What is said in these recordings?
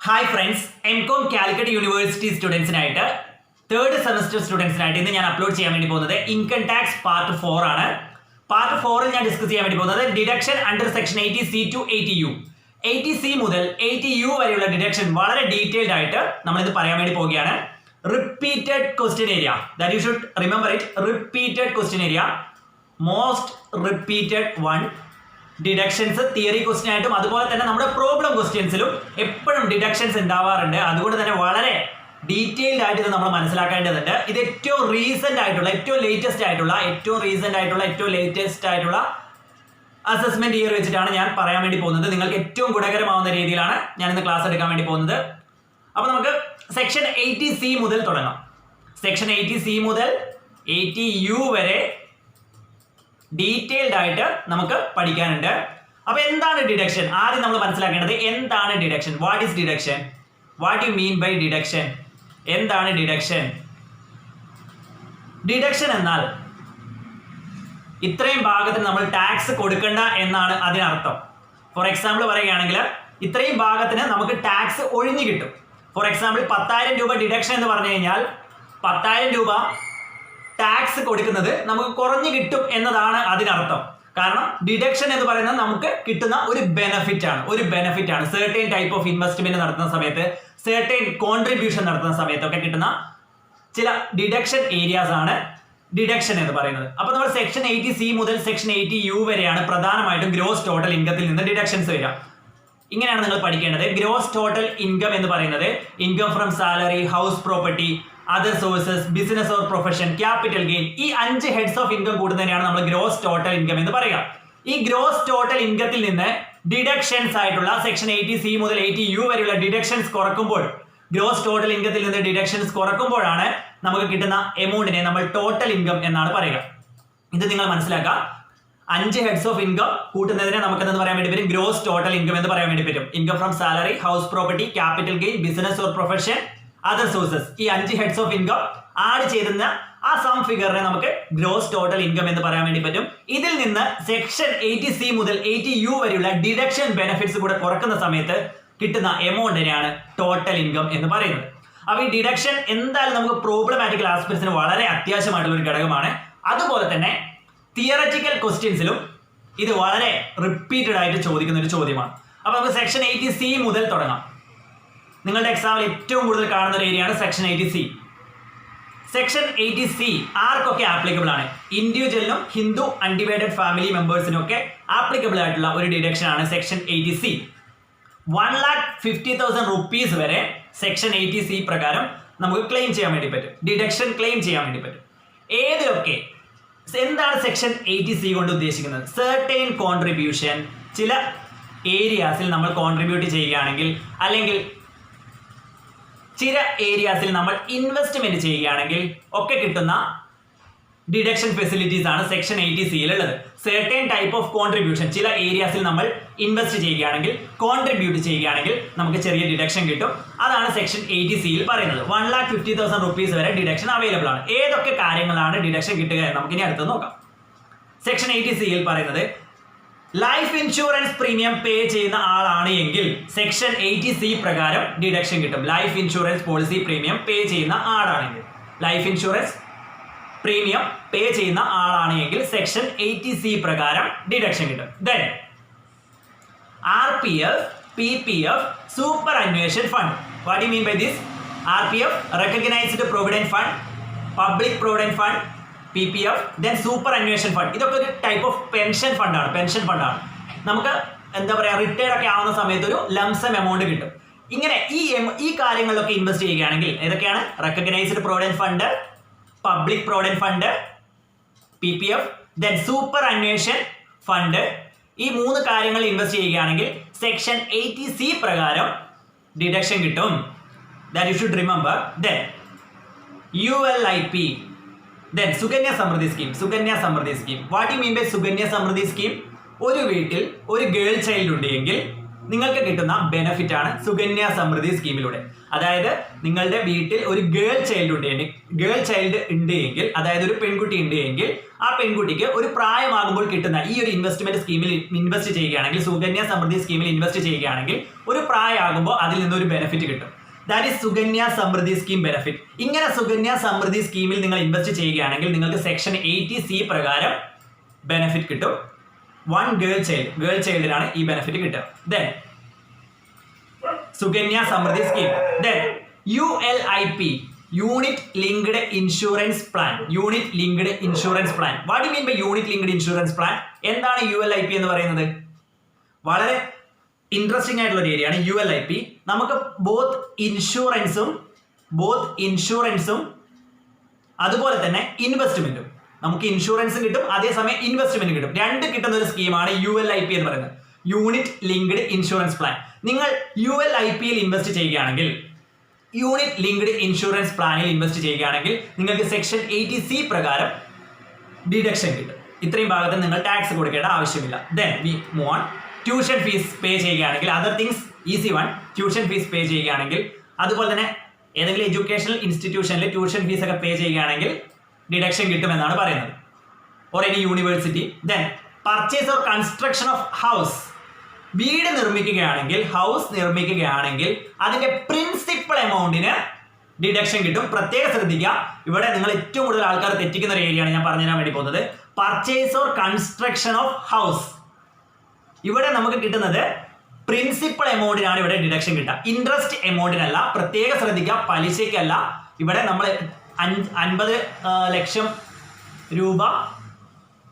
Hi friends, MCom Calicut university സ്റ്റുഡൻസിനായിട്ട് third semester സ്റ്റുഡൻസിനായിട്ട് ഇന്ന് ഞാൻ അപ്ലോഡ് ചെയ്യാൻ വേണ്ടി പോകുന്നത് ഇൻകം ടാക്സ് പാർട്ട് 4 ആണ്. പാർട്ട് 4ൽ ഞാൻ ഡിസ്കസ് ചെയ്യാൻ വേണ്ടി പോകുന്നത് deduction under section 80C to 80U. 80C മുതൽ 80U വരെയുള്ള ഡിഡക്ഷൻ വളരെ ഡീറ്റെയിൽഡ് ആയിട്ട് നമ്മൾ ഇത് പറയാൻ വേണ്ടി പോവുകയാണ്. Repeated question area, that you should remember it. Repeated question area, most repeated one. Deductions theory question ആയിട്ടും അതുപോലെ തന്നെ നമ്മുടെ പ്രോബ്ലം ക്വസ്റ്റ്യൻസിലും എപ്പോഴും ഡിഡക്ഷൻസ് ഉണ്ടാവാറുണ്ട്. അതുകൊണ്ട് തന്നെ വളരെ ഡീറ്റെയിൽഡ് ആയിട്ട് ഇത് നമ്മൾ മനസ്സിലാക്കേണ്ടതുണ്ട്. ഇത് ഏറ്റവും റീസെന്റ് ആയിട്ടുള്ള ഏറ്റവും ലേറ്റസ്റ്റ് ആയിട്ടുള്ള അസസ്മെന്റ് ഇയർ വെച്ചിട്ടാണ് ഞാൻ പറയാൻ വേണ്ടി പോകുന്നത്. നിങ്ങൾക്ക് ഏറ്റവും ഗുണകരമാവുന്ന രീതിയിലാണ് ഞാൻ ഇന്ന് ക്ലാസ് എടുക്കാൻ വേണ്ടി പോകുന്നത്. അപ്പൊ നമുക്ക് സെക്ഷൻ 80C മുതൽ തുടങ്ങാം. സെക്ഷൻ 80C മുതൽ 80U വരെ ഡീറ്റെയിൽഡ് ആയിട്ട് നമുക്ക് പഠിക്കാനുണ്ട്. അപ്പൊ എന്താണ് ഡിഡക്ഷൻ? ആദ്യം നമ്മൾ മനസ്സിലാക്കേണ്ടത് എന്താണ് deduction. What is deduction? What you mean by deduction? എന്താണ് ഡിഡക്ഷൻ? ഡിഡക്ഷൻ എന്നാൽ ഇത്രയും ഭാഗത്തിന് നമ്മൾ ടാക്സ് കൊടുക്കണ്ട എന്നാണ് അതിനർത്ഥം. ഫോർ എക്സാമ്പിൾ പറയുകയാണെങ്കിൽ ഇത്രയും ഭാഗത്തിന് നമുക്ക് ടാക്സ് ഒഴിഞ്ഞു കിട്ടും. ഫോർ എക്സാമ്പിൾ 10,000 രൂപ ഡിഡക്ഷൻ എന്ന് പറഞ്ഞു കഴിഞ്ഞാൽ 10,000 രൂപ ടാക്സ് കൊടുക്കുന്നത് നമുക്ക് കുറഞ്ഞു കിട്ടും എന്നതാണ് അതിനർത്ഥം. കാരണം ഡിഡക്ഷൻ എന്ന് പറയുന്നത് നമുക്ക് കിട്ടുന്ന ഒരു ബെനഫിറ്റ് ആണ്. സെർട്ടൈൻ ടൈപ്പ് ഓഫ് ഇൻവെസ്റ്റ്മെന്റ് നടത്തുന്ന സമയത്ത്, സെർട്ടൈൻ കോൺട്രിബ്യൂഷൻ നടത്തുന്ന സമയത്തൊക്കെ കിട്ടുന്ന ചില ഡിഡക്ഷൻ ഏരിയാസ് ആണ് ഡിഡക്ഷൻ എന്ന് പറയുന്നത്. അപ്പൊ നമ്മൾ സെക്ഷൻ 80C മുതൽ സെക്ഷൻ 80U വരെയാണ് പ്രധാനമായിട്ടും ഗ്രോസ് ടോട്ടൽ ഇൻകത്തിൽ നിന്ന് ഡിഡക്ഷൻസ് വരിക. ഇങ്ങനെയാണ് നിങ്ങൾ പഠിക്കേണ്ടത്. ഗ്രോസ് ടോട്ടൽ ഇൻകം എന്ന് പറയുന്നത് income from salary, house property, other sources, business or profession, capital gain, ഈ 5 ഹെഡ്സ് ഓഫ് ഇൻകം കൂടുന്നതിനാണ് നമ്മൾ ഗ്രോസ് ടോട്ടൽ ഇൻകം എന്ന് പറയുക. ഈ ഗ്രോസ് ടോട്ടൽ ഇൻകത്തിൽ നിന്ന് ഡിഡക്ഷൻസ് ആയിട്ടുള്ള സെക്ഷൻ 80C മുതൽ 80U വരെയുള്ള ഡിഡക്ഷൻസ് കുറക്കുമ്പോൾ, ഗ്രോസ് ടോട്ടൽ ഇൻകത്തിൽ നിന്ന് ഡിഡക്ഷൻസ് കുറക്കുമ്പോഴാണ് നമുക്ക് കിട്ടുന്ന എമൗണ്ടിനെ നമ്മൾ ടോട്ടൽ ഇൻകം എന്നാണ് പറയുക. ഇത് നിങ്ങൾ മനസ്സിലാക്കുക. 5 ഹെഡ്സ് ഓഫ് ഇൻകം കൂട്ടുന്നതിനെ നമുക്ക് എന്ന് പറയാൻ വേണ്ടി പറ്റും ഗ്രോസ് ടോട്ടൽ ഇൻകം എന്ന് പറയാൻ വേണ്ടി പറ്റും. Income from salary, house property, capital gain, business or profession, other sources, ഈ 5 ഹെഡ്സ് ഓഫ് ഇൻകം ആഡ് ചെയ്യുന്ന ആ സം ഫിഗറിനെ നമുക്ക് ഗ്രോസ് ടോട്ടൽ ഇൻകം എന്ന് പറയാൻ വേണ്ടി പറ്റും. ഇതിൽ നിന്ന് സെക്ഷൻ 80C മുതൽ 80U വരെയുള്ള ഡിഡക്ഷൻ ബെനിഫിറ്റ്സ് കൂടെ കുറക്കുന്ന സമയത്ത് കിട്ടുന്ന എമൗണ്ടിനെയാണ് ടോട്ടൽ ഇൻകം എന്ന് പറയുന്നത്. അപ്പൊ ഈ ഡിഡക്ഷൻ എന്തായാലും നമുക്ക് പ്രോബ്ലമാറ്റിക്കൽ ആസ്പെക്ട്സിന് വളരെ അത്യാവശ്യമായിട്ടുള്ള ഒരു ഘടകമാണ്. അതുപോലെ തന്നെ തിയററ്റിക്കൽ ക്വസ്റ്റ്യൻസിലും ഇത് വളരെ റിപ്പീറ്റഡ് ആയിട്ട് ചോദിക്കുന്ന ഒരു ചോദ്യമാണ്. അപ്പൊ നമുക്ക് സെക്ഷൻ 80C മുതൽ തുടങ്ങാം. നിങ്ങളുടെ എക്സാമിൽ ഏറ്റവും കൂടുതൽ കാണുന്ന ഒരു ഏരിയയാണ് സെക്ഷൻ 80C. സെക്ഷൻ 80C ആർക്കൊക്കെ ആപ്ലിക്കബിൾ ആണ്? ഇൻഡിവിജ്വലിനും ഹിന്ദു അൺഡിവൈഡഡ് ഫാമിലി മെമ്പേഴ്സിനും ഒക്കെ ആപ്ലിക്കബിൾ ആയിട്ടുള്ള ഒരു ഡിഡക്ഷൻ ആണ് സെക്ഷൻ 80C. 1,50,000 റുപ്പീസ് വരെ സെക്ഷൻ 80C പ്രകാരം നമുക്ക് ക്ലെയിം ചെയ്യാൻ വേണ്ടി പറ്റും, ഡിഡക്ഷൻ ക്ലെയിം ചെയ്യാൻ വേണ്ടി പറ്റും. ഏതൊക്കെ? എന്താണ് സെക്ഷൻ 80C കൊണ്ട് ഉദ്ദേശിക്കുന്നത്? സെർട്ടൈൻ കോൺട്രിബ്യൂഷൻ, ചില ഏരിയാസിൽ നമ്മൾ കോൺട്രിബ്യൂട്ട് ചെയ്യുകയാണെങ്കിൽ, അല്ലെങ്കിൽ ചില ഏരിയാസിൽ നമ്മൾ ഇൻവെസ്റ്റ്മെന്റ് ചെയ്യുകയാണെങ്കിൽ ഒക്കെ കിട്ടുന്ന ഡിഡക്ഷൻ ഫെസിലിറ്റീസ് ആണ് സെക്ഷൻ 80Cയിൽ ഉള്ളത്. സെർട്ടൈൻ ടൈപ്പ് ഓഫ് കോൺട്രിബ്യൂഷൻ, ചില ഏരിയാസിൽ നമ്മൾ ഇൻവെസ്റ്റ് ചെയ്യുകയാണെങ്കിൽ, കോൺട്രിബ്യൂട്ട് ചെയ്യുകയാണെങ്കിൽ നമുക്ക് ചെറിയ ഡിഡക്ഷൻ കിട്ടും. അതാണ് സെക്ഷൻ 80Cയിൽ പറയുന്നത്. 1,50,000 റുപ്പീസ് വരെ ഡിഡക്ഷൻ അവൈലബിൾ ആണ്. ഏതൊക്കെ കാര്യങ്ങളാണ് ഡിഡക്ഷൻ കിട്ടുക എന്ന് നമുക്ക് ഇനി അടുത്ത് നോക്കാം. സെക്ഷൻ 80Cയിൽ പറയുന്നത് ലൈഫ് ഇൻഷുറൻസ് പ്രീമിയം പേ ചെയ്യുന്ന ആളാണ് എങ്കിൽ സെക്ഷൻ 80C പ്രകാരം ഡിഡക്ഷൻ കിട്ടും. ലൈഫ് ഇൻഷുറൻസ് പോളിസി പ്രീമിയം പേ ചെയ്യുന്ന ആളാണെങ്കിൽ, ലൈഫ് ഇൻഷുറൻസ് പ്രീമിയം പേ ചെയ്യുന്ന ആളാണ് എങ്കിൽ സെക്ഷൻ 80C പ്രകാരം ഡിഡക്ഷൻ കിട്ടും. Then RPF, PPF, superannuation fund. What you mean by this? RPF recognised provident fund, public provident fund, PPF, then superannuation fund. ഇതൊക്കെ ഒരു type of pension ഫണ്ടാണ്. നമുക്ക് എന്താ പറയുക, റിട്ടയർഡ് ഒക്കെ ആവുന്ന സമയത്ത് ഒരു ലംസം എമൗണ്ട് കിട്ടും. ഇങ്ങനെ ഈ കാര്യങ്ങളിലൊക്കെ ഇൻവെസ്റ്റ് ചെയ്യുകയാണെങ്കിൽ ഏതൊക്കെയാണ്? Recognised provident fund, public provident fund, PPF, then superannuation fund. ഈ 3 കാര്യങ്ങളിൽ ഇൻവെസ്റ്റ് ചെയ്യുകയാണെങ്കിൽ സെക്ഷൻ 80C പ്രകാരം ഡിഡക്ഷൻ കിട്ടും. That you should remember. Then ULIP, then Sukanya Samriddhi scheme. What you mean by Sukanya Samriddhi scheme? ഒരു വീട്ടിൽ ഒരു ഗേൾ ചൈൽഡ് ഉണ്ട് എങ്കിൽ നിങ്ങൾക്ക് കിട്ടുന്ന ബെനിഫിറ്റ് ആണ് സുകന്യ സമൃദ്ധി സ്കീമിലൂടെ. അതായത് നിങ്ങളുടെ വീട്ടിൽ ഒരു ഗേൾ ചൈൽഡ് ഉണ്ട് എങ്കിൽ, അതായത് ഒരു പെൺകുട്ടി ഉണ്ട് എങ്കിൽ ആ പെൺകുട്ടിക്ക് ഒരു പ്രായമാകുമ്പോൾ കിട്ടുന്ന ഈ ഒരു ഇൻവെസ്റ്റ്മെന്റ് സ്കീമിൽ ഇൻവെസ്റ്റ് ചെയ്യുകയാണെങ്കിൽ, സുകന്യ സമൃദ്ധി സ്കീമിൽ ഇൻവെസ്റ്റ് ചെയ്യുകയാണെങ്കിൽ ഒരു പ്രായമാകുമ്പോൾ അതിൽ നിന്നൊരു ബെനിഫിറ്റ് കിട്ടും. That is Sukanya Samriddhi scheme benefit. ഇങ്ങനെ സുകന്യ സമൃദ്ധി സ്കീമിൽ നിങ്ങൾ ഇൻവെസ്റ്റ് ചെയ്യുകയാണെങ്കിൽ നിങ്ങൾക്ക് സെക്ഷൻ 80C പ്രകാരം ബെനിഫിറ്റ് കിട്ടും. വൺ ഗേൾ ചൈൽഡിനാണ് ഈ ബെനിഫിറ്റ് കിട്ടുക. Then Sukanya Samriddhi scheme. Then ULIP, unit linked insurance plan. Unit linked insurance plan. What you mean by unit linked insurance plan? എന്താണ് ULIP എന്ന് പറയുന്നത്? വളരെ ഇൻട്രസ്റ്റിംഗ് ആയിട്ടുള്ള ഒരു ഏരിയയാണ് ULIP. നമുക്ക് ബോത്ത് ഇൻഷുറൻസും അതുപോലെ തന്നെ ഇൻവെസ്റ്റ്മെന്റും, നമുക്ക് ഇൻഷുറൻസും കിട്ടും അതേസമയം ഇൻവെസ്റ്റ്മെന്റ് കിട്ടും. രണ്ട് കിട്ടുന്ന ഒരു സ്കീമാണ് ULIP എന്ന് പറയുന്നത്, യൂണിറ്റ് ലിങ്ക്ഡ് ഇൻഷുറൻസ് പ്ലാൻ. നിങ്ങൾ ULIPയിൽ ഇൻവെസ്റ്റ് ചെയ്യുകയാണെങ്കിൽ, യൂണിറ്റ് ലിങ്ക്ഡ് ഇൻഷുറൻസ് പ്ലാനിൽ ഇൻവെസ്റ്റ് ചെയ്യുകയാണെങ്കിൽ നിങ്ങൾക്ക് സെക്ഷൻ 80C പ്രകാരം ഡിഡക്ഷൻ കിട്ടും. ഇത്രയും ഭാഗത്ത് നിങ്ങൾ ടാക്സ് കൊടുക്കേണ്ട ആവശ്യമില്ല. Then we move on. Tuition fees pay ചെയ്യുകയാണെങ്കിൽ, other things easy one. Tuition fees pay ചെയ്യുകയാണെങ്കിൽ, അതുപോലെ തന്നെ ഏതെങ്കിലും എഡ്യൂക്കേഷണൽ ഇൻസ്റ്റിറ്റ്യൂഷനിൽ ട്യൂഷൻ ഫീസ് ഒക്കെ പേ ചെയ്യുകയാണെങ്കിൽ ഡിഡക്ഷൻ കിട്ടുമെന്നാണ് പറയുന്നത്, or any university. Then purchase or construction of house. വീട് നിർമ്മിക്കുകയാണെങ്കിൽ, ഹൗസ് നിർമ്മിക്കുകയാണെങ്കിൽ അതിന്റെ പ്രിൻസിപ്പൽ എമൗണ്ടിന് ഡിഡക്ഷൻ കിട്ടും. പ്രത്യേകം ശ്രദ്ധിക്കുക, ഇവിടെ നിങ്ങൾ ഏറ്റവും കൂടുതൽ ആൾക്കാർ തെറ്റിക്കുന്ന ഒരു ഏരിയയാണ് ഞാൻ പറഞ്ഞു തരാൻ വേണ്ടി പോകുന്നത്. Purchase or construction of house, ഇവിടെ നമുക്ക് കിട്ടുന്നത് പ്രിൻസിപ്പൽ എമൗണ്ടിനാണ് ഇവിടെ ഡിഡക്ഷൻ കിട്ടുക, ഇൻട്രസ്റ്റ് എമൗണ്ടിനല്ല. പ്രത്യേകം ശ്രദ്ധിക്കുക, പലിശയ്ക്കല്ല. ഇവിടെ നമ്മൾ 50 ലക്ഷം രൂപ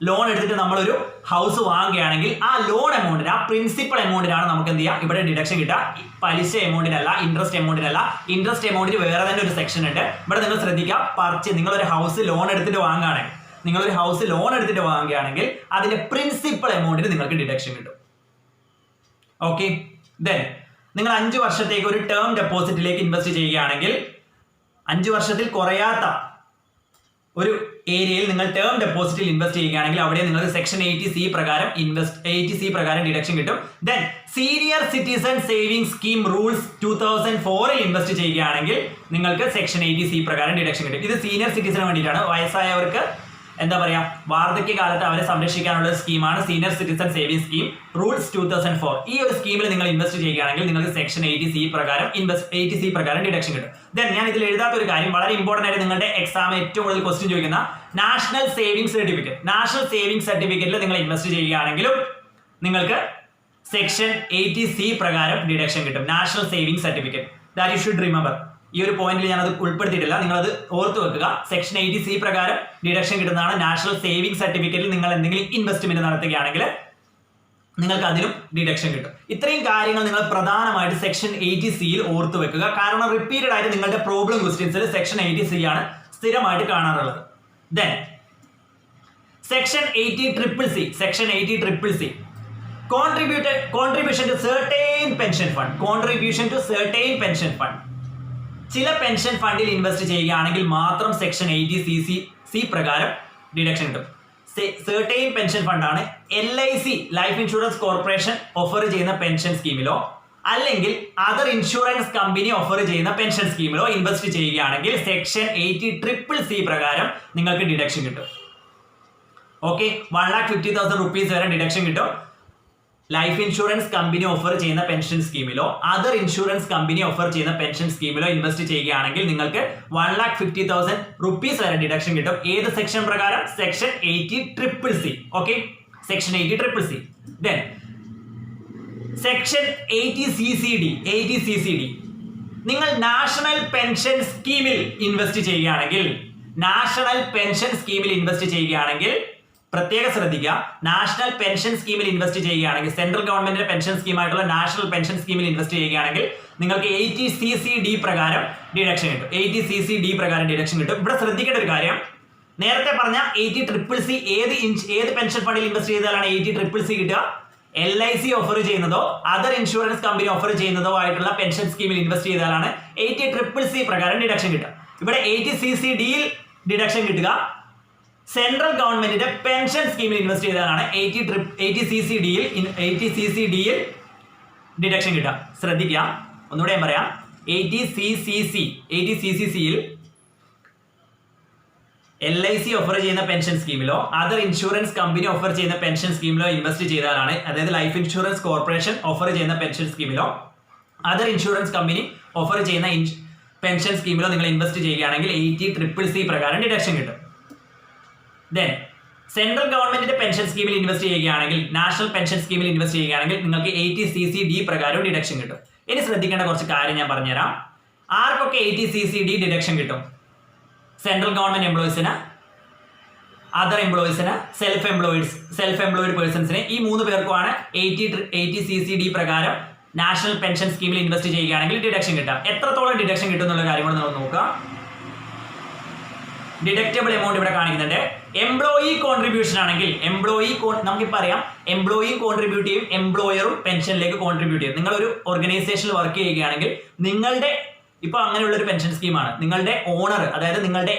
ലോൺ എടുത്തിട്ട് നമ്മളൊരു ഹൗസ് വാങ്ങുകയാണെങ്കിൽ ആ ലോൺ എമൗണ്ടിന്, ആ പ്രിൻസിപ്പൽ എമൗണ്ടിനാണ് നമുക്ക് എന്ത് ചെയ്യുക ഇവിടെ ഡിഡക്ഷൻ കിട്ടുക. പലിശ എമൗണ്ടിനല്ല, ഇൻട്രസ്റ്റ് എമൗണ്ടിനല്ല. ഇൻട്രസ്റ്റ് എമൗണ്ടിന് വേറെ തന്നെ ഒരു സെക്ഷൻ ഉണ്ട്. ഇവിടെ നിങ്ങൾ ശ്രദ്ധിക്കുക, നിങ്ങളൊരു ഹൗസ് ലോൺ എടുത്തിട്ട് വാങ്ങുകയാണെങ്കിൽ അതിന്റെ പ്രിൻസിപ്പൽ എമൗണ്ടിന് നിങ്ങൾക്ക് ഡിഡക്ഷൻ കിട്ടും. ഓക്കെ. ദെൻ നിങ്ങൾ 5 വർഷത്തേക്ക് ഒരു ടേം ഡെപ്പോസിറ്റിലേക്ക് ഇൻവെസ്റ്റ് ചെയ്യുകയാണെങ്കിൽ, 5 വർഷത്തിൽ കുറയാത്ത ഒരു ഏരിയയിൽ നിങ്ങൾ ടേം ഡെപ്പോസിറ്റിൽ ഇൻവെസ്റ്റ് ചെയ്യുകയാണെങ്കിൽ അവിടെ നിങ്ങൾക്ക് സെക്ഷൻ 80C പ്രകാരം ഡിഡക്ഷൻ കിട്ടും. Then senior citizen saving scheme rules 2004 invest ചെയ്യുകയാണെങ്കിൽ നിങ്ങൾക്ക് സെക്ഷൻ 80C പ്രകാരം ഡിഡക്ഷൻ കിട്ടും. ഇത് സീനിയർ സിറ്റിസന് വേണ്ടിയിട്ടാണ്, വയസ്സായവർക്ക് എന്താ പറയാ, വാർദ്ധക്യകാലത്ത് അവരെ സംരക്ഷിക്കാനുള്ള സ്കീമാണ് senior citizen saving scheme rules 2004. ഈ ഒരു സ്കീമിൽ നിങ്ങൾ ഇൻവെസ്റ്റ് ചെയ്യുകയാണെങ്കിൽ നിങ്ങൾക്ക് സെക്ഷൻ 80C പ്രകാരം ഡിഡക്ഷൻ കിട്ടും. ദെൻ ഞാൻ ഇതിൽ എഴുതാത്ത ഒരു കാര്യം, വളരെ ഇമ്പോർട്ടന്റ് ആയിട്ട് നിങ്ങളുടെ എക്സാം ഏറ്റവും കൂടുതൽ ക്വസ്റ്റ്യൻ ചോദിക്കുന്ന നാഷണൽ സേവിംഗ് സർട്ടിഫിക്കറ്റിൽ നിങ്ങൾ ഇൻവെസ്റ്റ് ചെയ്യുകയാണെങ്കിലും നിങ്ങൾക്ക് സെക്ഷൻ 80C പ്രകാരം ഡിഡക്ഷൻ കിട്ടും. National saving certificate, that you should remember. ഈ ഒരു പോയിന്റിൽ ഞാനത് ഉൾപ്പെടുത്തിയിട്ടില്ല, നിങ്ങളത് ഓർത്ത് വെക്കുക. സെക്ഷൻ 80C പ്രകാരം ഡിഡക്ഷൻ കിട്ടുന്നതാണ്. നാഷണൽ സേവിംഗ് സർട്ടിഫിക്കറ്റിൽ നിങ്ങൾ എന്തെങ്കിലും ഇൻവെസ്റ്റ്മെന്റ് നടത്തുകയാണെങ്കിൽ നിങ്ങൾക്ക് അതിനും ഡിഡക്ഷൻ കിട്ടും. ഇത്രയും കാര്യങ്ങൾ നിങ്ങൾ പ്രധാനമായിട്ട് സെക്ഷൻ 80Cയിൽ ഓർത്ത് വെക്കുക. കാരണം റിപ്പീറ്റഡ് ആയിട്ട് നിങ്ങളുടെ പ്രോബ്ലം ക്വസ്റ്റ്യൻസിൽ സെക്ഷൻ 80C ആണ് സ്ഥിരമായിട്ട് കാണാറുള്ളത്. Then section 80CCC contribution to certain pension fund. ചില പെൻഷൻ ഫണ്ടിൽ ഇൻവെസ്റ്റ് ചെയ്യുകയാണെങ്കിൽ മാത്രം സെക്ഷൻ 80CC പ്രകാരം ഡിഡക്ഷൻ കിട്ടും. സെർട്ടൈൻ പെൻഷൻ ഫണ്ടാണ് LIC, life insurance corporation offer ചെയ്യുന്ന പെൻഷൻ സ്കീമിലോ അല്ലെങ്കിൽ അതർ ഇൻഷുറൻസ് കമ്പനി ഓഫർ ചെയ്യുന്ന പെൻഷൻ സ്കീമിലോ ഇൻവെസ്റ്റ് ചെയ്യുകയാണെങ്കിൽ സെക്ഷൻ 80CCC പ്രകാരം നിങ്ങൾക്ക് ഡിഡക്ഷൻ കിട്ടും. ഓക്കെ, 1,50,000 rupees വരെ ഡിഡക്ഷൻ കിട്ടും. ലൈഫ് ഇൻഷുറൻസ് കമ്പനി ഓഫർ ചെയ്യുന്ന പെൻഷൻ സ്കീമിലോ അതർ ഇൻഷുറൻസ് കമ്പനി ഓഫർ ചെയ്യുന്ന പെൻഷൻ സ്കീമിലോ ഇൻവെസ്റ്റ് ചെയ്യുകയാണെങ്കിൽ നിങ്ങൾക്ക് 1,50,000 rupees വരെ ഡിഡക്ഷൻ കിട്ടും. ഏത് സെക്ഷൻ പ്രകാരം? Section 80CCC. Okay, section 80CCC. Then section 80CCD. നിങ്ങൾ നാഷണൽ പെൻഷൻ സ്കീമിൽ ഇൻവെസ്റ്റ് ചെയ്യുകയാണെങ്കിൽ പ്രത്യേകം ശ്രദ്ധിക്കുക, നാഷണൽ പെൻഷൻ സ്കീമിൽ ഇൻവെസ്റ്റ് ചെയ്യുകയാണെങ്കിൽ, സെൻട്രൽ ഗവൺമെന്റിന്റെ പെൻഷൻ സ്കീമായിട്ടുള്ള നാഷണൽ പെൻഷൻ സ്കീമിൽ ഇൻവെസ്റ്റ് ചെയ്യുകയാണെങ്കിൽ നിങ്ങൾക്ക് 80CCD പ്രകാരം ഡിഡക്ഷൻ കിട്ടും. 80CCD പ്രകാരം ഡിഡക്ഷൻ കിട്ടും. ഇവിടെ ശ്രദ്ധിക്കേണ്ട ഒരു കാര്യം, നേരത്തെ പറഞ്ഞ 80CCC ഏത് പെൻഷൻ ഫണ്ടിൽ ഇൻവെസ്റ്റ് ചെയ്താലാണ് 80CCC കിട്ടുക? LIC ഓഫർ ചെയ്യുന്നതോ അതർ ഇൻഷുറൻസ് കമ്പനി ഓഫർ ചെയ്യുന്നതോ ആയിട്ടുള്ള പെൻഷൻ സ്കീമിൽ ഇൻവെസ്റ്റ് ചെയ്താലാണ് 80CCC പ്രകാരം ഡിഡക്ഷൻ കിട്ടുക. ഇവിടെ 80CCDയിൽ ഡിഡക്ഷൻ കിട്ടുക സെൻട്രൽ ഗവൺമെന്റിന്റെ പെൻഷൻ സ്കീമിൽ ഇൻവെസ്റ്റ് ചെയ്താലാണ് 80CCDയിൽ ഡിഡക്ഷൻ കിട്ടുക. ശ്രദ്ധിക്കുക, ഒന്നുകൂടെ ഞാൻ പറയാം. 80CCCയിൽ LIC ഓഫർ ചെയ്യുന്ന പെൻഷൻ സ്കീമിലോ അതർ ഇൻഷുറൻസ് കമ്പനി ഓഫർ ചെയ്യുന്ന പെൻഷൻ സ്കീമിലോ ഇൻവെസ്റ്റ് ചെയ്താലാണ്, അതായത് ലൈഫ് ഇൻഷുറൻസ് കോർപ്പറേഷൻ ഓഫർ ചെയ്യുന്ന പെൻഷൻ സ്കീമിലോ അതർ ഇൻഷുറൻസ് കമ്പനി ഓഫർ ചെയ്യുന്ന പെൻഷൻ സ്കീമിലോ നിങ്ങൾ ഇൻവെസ്റ്റ് ചെയ്യുകയാണെങ്കിൽ 80CCC പ്രകാരം ഡിഡക്ഷൻ കിട്ടും. ദെൻ സെൻട്രൽ ഗവൺമെന്റിന്റെ പെൻഷൻ സ്കീമിൽ ഇൻവെസ്റ്റ് ചെയ്യുകയാണെങ്കിൽ, നാഷണൽ പെൻഷൻ സ്കീമിൽ ഇൻവെസ്റ്റ് ചെയ്യുകയാണെങ്കിൽ നിങ്ങൾക്ക് 80CCD പ്രകാരം ഡിഡക്ഷൻ കിട്ടും. ഇനി ശ്രദ്ധിക്കേണ്ട കുറച്ച് കാര്യം ഞാൻ പറഞ്ഞുതരാം. ആർക്കൊക്കെ 80CCD ഡിഡക്ഷൻ കിട്ടും? സെൻട്രൽ ഗവൺമെന്റ് എംപ്ലോയീസിന്, അതർ എംപ്ലോയീസിന്, സെൽഫ് എംപ്ലോയിഡ് പേഴ്സൺസിന്, ഈ 3 പേർക്കുമാണ് 80CCD പ്രകാരം നാഷണൽ പെൻഷൻ സ്കീമിൽ ഇൻവെസ്റ്റ് ചെയ്യുകയാണെങ്കിൽ ഡിഡക്ഷൻ കിട്ടാം. എത്രത്തോളം ഡിഡക്ഷൻ കിട്ടും എന്നുള്ള കാര്യം കൂടെ നമ്മൾ നോക്കാം. ഡിഡക്റ്റബിൾ എമൗണ്ട് ഇവിടെ കാണിക്കുന്നുണ്ട്. എംപ്ലോയി കോൺട്രിബ്യൂഷൻ ആണെങ്കിൽ നമുക്കിപ്പോൾ അറിയാം, എംപ്ലോയി കോൺട്രിബ്യൂട്ട് ചെയ്യും, എംപ്ലോയറും പെൻഷനിലേക്ക് കോൺട്രിബ്യൂട്ട് ചെയ്യും. നിങ്ങളൊരു ഓർഗനൈസേഷനിൽ വർക്ക് ചെയ്യുകയാണെങ്കിൽ നിങ്ങളുടെ ഇപ്പൊ അങ്ങനെയുള്ള ഒരു പെൻഷൻ സ്കീമാണ്, നിങ്ങളുടെ ഓണർ, അതായത് നിങ്ങളുടെ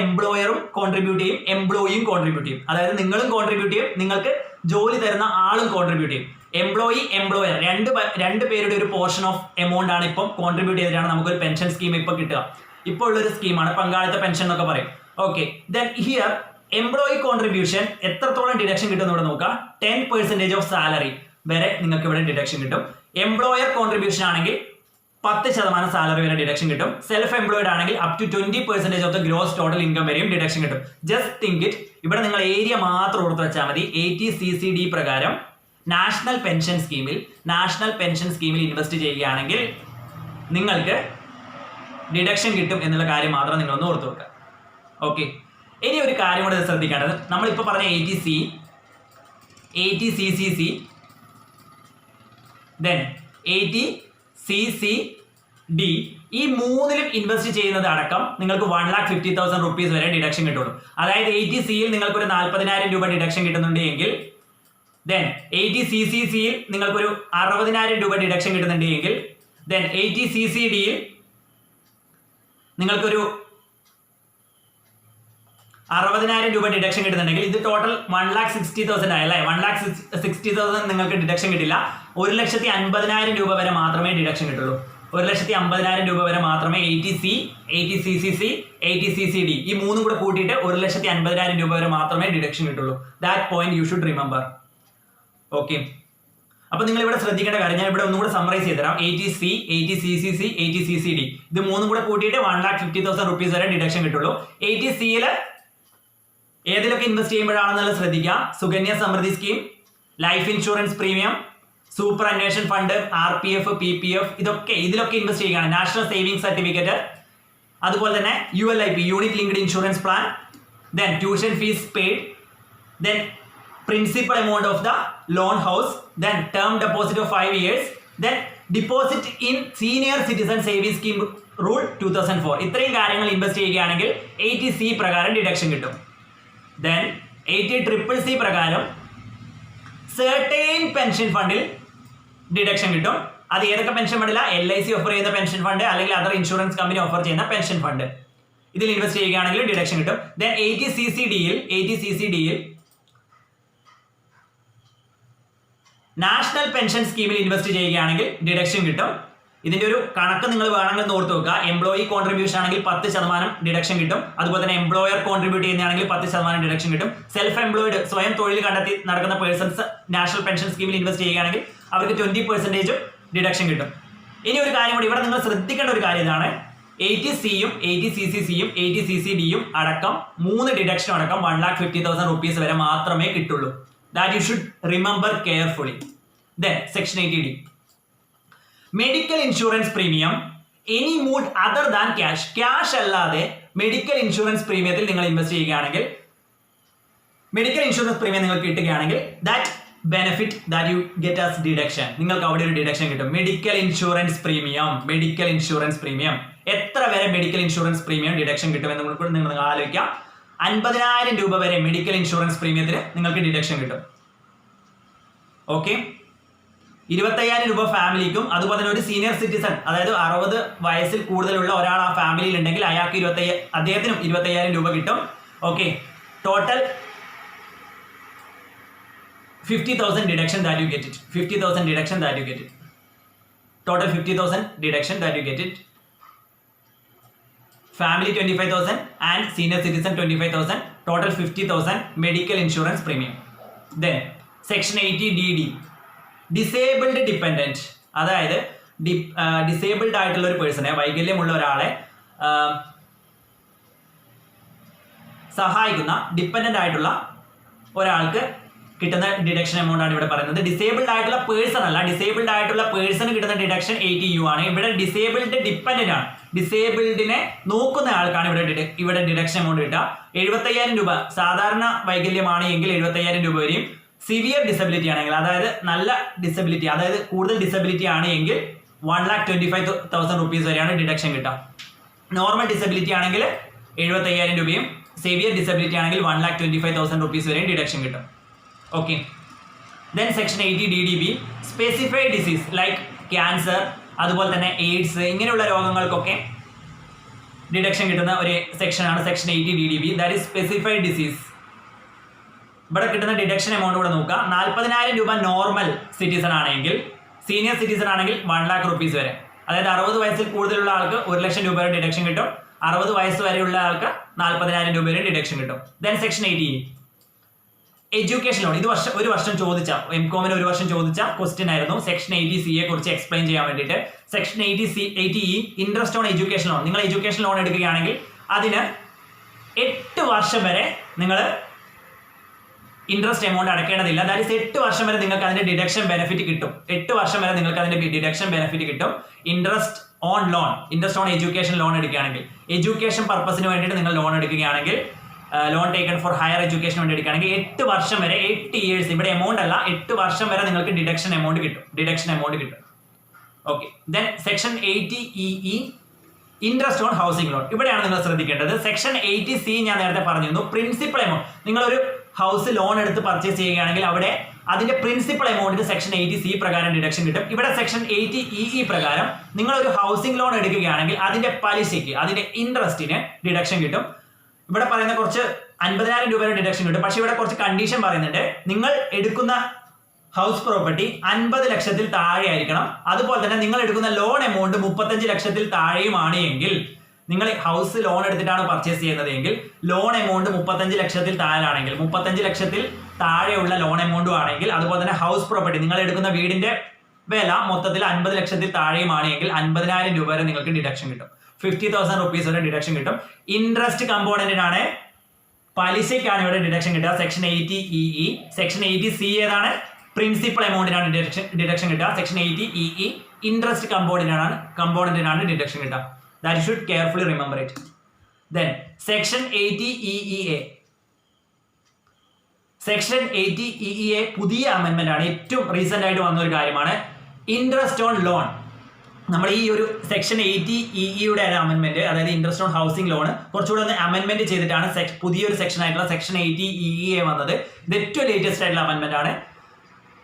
എംപ്ലോയറും കോൺട്രിബ്യൂട്ട് ചെയ്യും, എംപ്ലോയിയും കോൺട്രിബ്യൂട്ട് ചെയ്യും. അതായത് നിങ്ങളും കോൺട്രിബ്യൂട്ട് ചെയ്യും, നിങ്ങൾക്ക് ജോലി തരുന്ന ആളും കോൺട്രിബ്യൂട്ട് ചെയ്യും. എംപ്ലോയർ രണ്ട് പേരുടെ ഒരു പോർഷൻ ഓഫ് എമൗണ്ട് ആണ് ഇപ്പം കോൺട്രിബ്യൂട്ട് ചെയ്തിട്ടാണ് നമുക്കൊരു പെൻഷൻ സ്കീം ഇപ്പൊ കിട്ടുക. ഇപ്പോൾ ഉള്ളൊരു സ്കീമാണ് പങ്കാളിത്ത പെൻഷൻ എന്നൊക്കെ പറയും. Okay, then here employee contribution എത്രത്തോളം ഡിഡക്ഷൻ കിട്ടും ഇവിടെ നോക്കാം. 10% ഓഫ് സാലറി വരെ നിങ്ങൾക്ക് ഇവിടെ ഡിഡക്ഷൻ കിട്ടും. എംപ്ലോയർ കോൺട്രിബ്യൂഷൻ ആണെങ്കിൽ 10% സാലറി വരെ ഡിഡക്ഷൻ കിട്ടും. സെൽഫ് എംപ്ലോയിഡ് ആണെങ്കിൽ up to 20% of the gross total income വരെയും ഡിഡക്ഷൻ കിട്ടും. Just think it. ഇവിടെ നിങ്ങൾ ഏരിയ മാത്രം ഓർത്ത് വെച്ചാൽ മതി. 80CCD പ്രകാരം നാഷണൽ പെൻഷൻ സ്കീമിൽ ഇൻവെസ്റ്റ് ചെയ്യുകയാണെങ്കിൽ നിങ്ങൾക്ക് ഡിഡക്ഷൻ കിട്ടും എന്നുള്ള കാര്യം മാത്രം നിങ്ങളൊന്ന് ഓർത്ത് വെക്കുക. ഓക്കെ, ഇനി ഒരു കാര്യം കൂടെ ശ്രദ്ധിക്കേണ്ടത്, നമ്മളിപ്പോൾ പറഞ്ഞ 80CCC ദെൻ 80CCD ഈ 3ലും ഇൻവെസ്റ്റ് ചെയ്യുന്നത് അടക്കം നിങ്ങൾക്ക് 1,50,000 rupees വരെ ഡിഡക്ഷൻ കിട്ടുള്ളൂ. അതായത് 80Cയിൽ നിങ്ങൾക്കൊരു 40,000 രൂപ ഡിഡക്ഷൻ കിട്ടുന്നുണ്ട് എങ്കിൽ, ദെൻ 80CCCയിൽ നിങ്ങൾക്കൊരു 60,000 രൂപ ഡിഡക്ഷൻ കിട്ടുന്നുണ്ട് എങ്കിൽ, ദെൻ 80CCDയിൽ നിങ്ങൾക്കൊരു 60,000 രൂപ ഡിഡക്ഷൻ കിട്ടുന്നുണ്ടെങ്കിൽ ഇത് ടോട്ടൽ 1,60,000 ആയല്ലേ. 1,60,000 നിങ്ങൾക്ക് ഡിഡക്ഷൻ കിട്ടില്ല. 1,50,000 രൂപ വരെ മാത്രമേ ഡിഡക്ഷൻ കിട്ടുള്ളൂ. 1,50,000 രൂപ വരെ മാത്രമേ 80C, 80CCC, 80CCD ഈ 3 കൂടെ കൂട്ടിയിട്ട് 1,50,000 രൂപ വരെ മാത്രമേ ഡിഡക്ഷൻ കിട്ടുള്ളൂ. That point U should remember. Okay, അപ്പൊ നിങ്ങൾ ഇവിടെ ശ്രദ്ധിക്കേണ്ട കാര്യം ഞാൻ ഇവിടെ ഒന്നുകൂടെ സമ്മറൈസ് ചെയ്തുതരാം. 80C, 80CCC, 80CCD ഇത് 3 കൂടെ കൂട്ടിയിട്ട് 1,50,000 rupees വരെ ഡിഡക്ഷൻ കിട്ടുള്ളൂ. 80Cയിൽ ഏതിലൊക്കെ ഇൻവെസ്റ്റ് ചെയ്യുമ്പോഴാണെന്നുള്ള ശ്രദ്ധിക്കുക. Sukanya Samriddhi scheme, life insurance premium, superannuation fund, RPF, PPF ഇതിലൊക്കെ ഇൻവെസ്റ്റ് ചെയ്യുകയാണ്. നാഷണൽ സേവിംഗ് സർട്ടിഫിക്കറ്റ്, അതുപോലെ തന്നെ ULIP unit linked insurance plan, then tuition fees paid, then principal amount of the loan house, then term deposit of 5 years, then deposit in senior citizen saving scheme rule 2004 ഇത്രയും കാര്യങ്ങൾ invest ചെയ്യുകയാണെങ്കിൽ 80C പ്രകാരം deduction കിട്ടും. Then 80CCC പ്രകാരം certain pension ഫണ്ടിൽ deduction കിട്ടും. അത് ഏതൊക്കെ പെൻഷൻ ഫണ്ടില്ല? LIC ഓഫർ ചെയ്യുന്ന പെൻഷൻ ഫണ്ട് അല്ലെങ്കിൽ അതർ ഇൻഷുറൻസ് കമ്പനി ഓഫർ ചെയ്യുന്ന പെൻഷൻ ഫണ്ട് ഇതിൽ ഇൻവെസ്റ്റ് ചെയ്യുകയാണെങ്കിൽ ഡിഡക്ഷൻ കിട്ടും. ദെൻ 80CCDയിൽ നാഷണൽ പെൻഷൻ സ്കീമിൽ ഇൻവെസ്റ്റ് ചെയ്യുകയാണെങ്കിൽ ഡിഡക്ഷൻ കിട്ടും. ഇതിന്റെ ഒരു കണക്ക് നിങ്ങൾ വേണമെങ്കിൽ ഓർത്ത് വെക്കുക. എംപ്ലോയി കോൺട്രിബ്യൂഷൻ ആണെങ്കിൽ 10% ഡിഡക്ഷൻ കിട്ടും. അതുപോലെ തന്നെ എംപ്ലോയർ കോൺട്രിബ്യൂട്ട് ചെയ്യുന്നതാണെങ്കിൽ 10% ഡിഡക്ഷൻ കിട്ടും. സെൽഫ് എംപ്ലോയിഡ് സ്വയം തൊഴിൽ കണ്ടെത്തി നടക്കുന്ന പേഴ്സൺസ് നാഷണൽ പെൻഷൻ സ്കീമിൽ ഇൻവെസ്റ്റ് ചെയ്യുകയാണെങ്കിൽ അവർക്ക് 20% ഡിഡക്ഷൻ കിട്ടും. ഇനി ഒരു കാര്യം കൂടി ഇവിടെ നിങ്ങൾ ശ്രദ്ധിക്കേണ്ട ഒരു കാര്യം ഇതാണ്. 80Cയും 80CCCയും 80CCDയും അടക്കം 3 ഡിഡക്ഷൻ അടക്കം 1,50,000 rupees വരെ മാത്രമേ കിട്ടുള്ളൂ. That you should remember carefully. Then section 80D. Medical insurance premium any mode other than cash. Cash അല്ലാതെ മെഡിക്കൽ ഇൻഷുറൻസ് പ്രീമിയത്തിൽ നിങ്ങൾ ഇൻവെസ്റ്റ് ചെയ്യുകയാണെങ്കിൽ, മെഡിക്കൽ ഇൻഷുറൻസ് പ്രീമിയം നിങ്ങൾക്ക് കിട്ടുകയാണെങ്കിൽ that benefit that you get as deduction, നിങ്ങൾക്ക് അവിടെ ഒരു ഡിഡക്ഷൻ കിട്ടും. Medical insurance premium എത്ര വരെ മെഡിക്കൽ ഇൻഷുറൻസ് പ്രീമിയം ഡിഡക്ഷൻ കിട്ടുമെന്ന് നിങ്ങൾ ആലോചിക്കാം. 50,000 രൂപ വരെ മെഡിക്കൽ ഇൻഷുറൻസ് പ്രീമിയത്തിന് നിങ്ങൾക്ക് ഡിഡക്ഷൻ കിട്ടും. ഓക്കെ, 25,000 രൂപ ഫാമിലിക്കും അതുപോലെ തന്നെ ഒരു സീനിയർ സിറ്റിസൺ, അതായത് 60 വയസ്സിൽ കൂടുതലുള്ള ഒരാൾ ആ ഫാമിലിയിൽ ഉണ്ടെങ്കിൽ അയാൾക്ക് അദ്ദേഹത്തിനും 25,000 രൂപ കിട്ടും. Okay, total 50,000 deduction that you get it. 50,000 deduction that you get it. Total 50,000 deduction that you get it. Family 25,000 and senior citizen 25,000. Total 50,000 medical insurance premium. Then section 80 DD. Disabled dependent. അതായത് disabled ആയിട്ടുള്ള ഒരു പേഴ്സണെ, വൈകല്യമുള്ള ഒരാളെ സഹായിക്കുന്ന dependent ആയിട്ടുള്ള ഒരാൾക്ക് കിട്ടുന്ന ഡിഡക്ഷൻ എമൗണ്ട് ആണ് ഇവിടെ പറയുന്നത്. ഡിസേബിൾഡ് ആയിട്ടുള്ള പേഴ്സൺ അല്ല, ഡിസേബിൾഡ് ആയിട്ടുള്ള പേഴ്സണ് കിട്ടുന്ന ഡിഡക്ഷൻ 80U ആണ്. ഇവിടെ ഡിസേബിൾഡ് ഡിപ്പെൻഡൻ്റ് ആണ്, ഡിസേബിൾഡിനെ നോക്കുന്ന ആൾക്കാണ് ഇവിടെ ഡിഡക്ഷൻ എമൗണ്ട് കിട്ടുക. 75,000 രൂപ സാധാരണ വൈകല്യമാണ് എങ്കിൽ 75,000 രൂപ വരെയും. സിവിയർ ഡിസബിലിറ്റി ആണെങ്കിൽ, അതായത് നല്ല ഡിസബിലിറ്റി, അതായത് കൂടുതൽ ഡിസബിലിറ്റി ആണ് എങ്കിൽ 1,25,000 rupees വരെയാണ് ഡിഡക്ഷൻ കിട്ടുക. നോർമൽ ഡിസബിലിറ്റി ആണെങ്കിൽ 75,000 രൂപയും, സിവിയർ ഡിസബിലിറ്റി ആണെങ്കിൽ 1,25,000 rupees വരെയും ഡിഡക്ഷൻ കിട്ടും. Okay. Then section 80 DDB. Specified disease like cancer, അതുപോലെ തന്നെ എയ്ഡ്സ്, ഇങ്ങനെയുള്ള രോഗങ്ങൾക്കൊക്കെ ഡിഡക്ഷൻ കിട്ടുന്ന ഒരു സെക്ഷനാണ് section 80 DDB. That is specified disease. ഇവിടെ കിട്ടുന്ന ഡിഡക്ഷൻ എമൗണ്ട് കൂടെ നോക്കുക. 40,000 രൂപ നോർമൽ സിറ്റിസൺ ആണെങ്കിൽ, സീനിയർ സിറ്റിസൺ ആണെങ്കിൽ 1,00,000 rupees വരെ. അതായത് 60 വയസ്സിൽ കൂടുതലുള്ള ആൾക്ക് 1,00,000 രൂപ വരെ ഡിഡക്ഷൻ കിട്ടും. 60 വയസ്സ് വരെയുള്ള ആൾക്ക് 40,000 രൂപ വരെ ഡിഡക്ഷൻ കിട്ടും. Then section 80 education loan. ഇത് ഒരു വർഷം ചോദിച്ച, എംകോമിന് ഒരു വർഷം ചോദിച്ച ക്വസ്റ്റ്യൻ ആയിരുന്നു. സെക്ഷൻ 80C കുറിച്ച് എക്സ്പ്ലെയിൻ ചെയ്യാൻ വേണ്ടിയിട്ട്. Section 80E interest on education loan. നിങ്ങൾ എഡ്യൂക്കേഷൻ ലോൺ എടുക്കുകയാണെങ്കിൽ അതിന് 8 വർഷം വരെ നിങ്ങൾ ഇൻട്രസ്റ്റ് എമൗണ്ട് അടയ്ക്കേണ്ടതില്ല. ദാറ്റ് ഈസ് 8 വർഷം വരെ നിങ്ങൾക്ക് അതിന്റെ ഡിഡക്ഷൻ ബെനിഫിറ്റ് കിട്ടും. 8 വർഷം വരെ നിങ്ങൾക്ക് അതിന്റെ ഡിഡക്ഷൻ ബെനിഫിറ്റ് കിട്ടും. Interest on loan, interest on education loan എടുക്കുകയാണെങ്കിൽ, എഡ്യൂക്കേഷൻ പർപ്പസിന് വേണ്ടിയിട്ട് നിങ്ങൾ ലോൺ എടുക്കുകയാണെങ്കിൽ, loan taken four higher education വേണ്ടി എടുക്കുകയാണെങ്കിൽ 8 വർഷം വരെ, 8 years, ഇവിടെ എമൗണ്ട് അല്ല, 8 വർഷം വരെ നിങ്ങൾക്ക് ഡിഡക്ഷൻ എമൗണ്ട് കിട്ടും. Okay. Then section 80EE interest on housing loan. ഇവിടെയാണ് നിങ്ങൾ ശ്രദ്ധിക്കേണ്ടത്. സെക്ഷൻ 80C ഞാൻ നേരത്തെ പറഞ്ഞിരുന്നു, പ്രിൻസിപ്പൽ എമൗണ്ട്. നിങ്ങളൊരു ഹൗസ് ലോൺ എടുത്ത് പർച്ചേസ് ചെയ്യുകയാണെങ്കിൽ അവിടെ അതിന്റെ പ്രിൻസിപ്പൽ എമൗണ്ടിന് സെക്ഷൻ 80C പ്രകാരം ഡിഡക്ഷൻ കിട്ടും. ഇവിടെ സെക്ഷൻ 80EE പ്രകാരം നിങ്ങളൊരു ഹൗസിംഗ് ലോൺ എടുക്കുകയാണെങ്കിൽ അതിന്റെ പലിശയ്ക്ക്, അതിന്റെ ഇൻട്രസ്റ്റിന് ഡിഡക്ഷൻ കിട്ടും. ഇവിടെ പറയുന്ന കുറച്ച് 50,000 രൂപയുടെ ഡിഡക്ഷൻ കിട്ടും. പക്ഷെ ഇവിടെ കുറച്ച് കണ്ടീഷൻ പറയുന്നുണ്ട്. നിങ്ങൾ എടുക്കുന്ന ഹൗസ് പ്രോപ്പർട്ടി 50 ലക്ഷത്തിൽ താഴെ ആയിരിക്കണം. അതുപോലെ തന്നെ നിങ്ങൾ എടുക്കുന്ന ലോൺ എമൗണ്ട് 35 ലക്ഷത്തിൽ താഴെയുമാണ് എങ്കിൽ, നിങ്ങൾ ഹൗസ് ലോൺ എടുത്തിട്ടാണ് പർച്ചേസ് ചെയ്യുന്നത് എങ്കിൽ ലോൺ എമൗണ്ട് 35 ലക്ഷത്തിൽ താഴെയാണെങ്കിൽ, 35 ലക്ഷത്തിൽ താഴെയുള്ള ലോൺ എമൗണ്ടും ആണെങ്കിൽ, അതുപോലെ തന്നെ ഹൗസ് പ്രോപ്പർട്ടി നിങ്ങൾ എടുക്കുന്ന വീടിന്റെ വില മൊത്തത്തിൽ 50 ലക്ഷത്തിൽ താഴെയുമാണ് എങ്കിൽ 50,000 രൂപ വരെ നിങ്ങൾക്ക് ഡിഡക്ഷൻ കിട്ടും. 50,000 rupees വരെ ഡിഡക്ഷൻ കിട്ടും. ഇൻട്രസ്റ്റ് കമ്പോണന്റിനാണ്, പലിശയ്ക്കാണ് ഇവിടെ ഡിഡക്ഷൻ കിട്ടുക. Section 80EE. സെക്ഷൻ 80C ഏതാണ്? പ്രിൻസിപ്പൽ എമൗണ്ടിനാണ് ഡിഡക്ഷൻ കിട്ടുക. സെക്ഷൻ 80EE ഇൻട്രസ്റ്റ് കമ്പോണന്റിനാണ് ഡിഡക്ഷൻ കിട്ടുക. That you should carefully remember it. Then section 80EEA. Section 80EEA പുതിയ അമെന്റ്മെന്റ് ആണ്, ഏറ്റവും റീസെന്റ് ആയിട്ട് വന്ന ഒരു കാര്യമാണ്. Interest on loan. നമ്മൾ ഈ ഒരു സെക്ഷൻ 80EEയുടെ അമെന്റ്മെന്റ്, അതായത് ഇൻട്രസ്റ്റ് ഓൺ ഹൗസിംഗ് ലോൺ കുറച്ചുകൂടെ ഒന്ന് അമെന്റ്മെന്റ് ചെയ്തിട്ടാണ് പുതിയൊരു സെക്ഷൻ ആയിട്ടുള്ള സെക്ഷൻ 80EEA വന്നത്. ഇത് ഏറ്റവും ലേറ്റസ്റ്റ് ആയിട്ടുള്ള അമെന്റ്മെന്റ് ആണ്.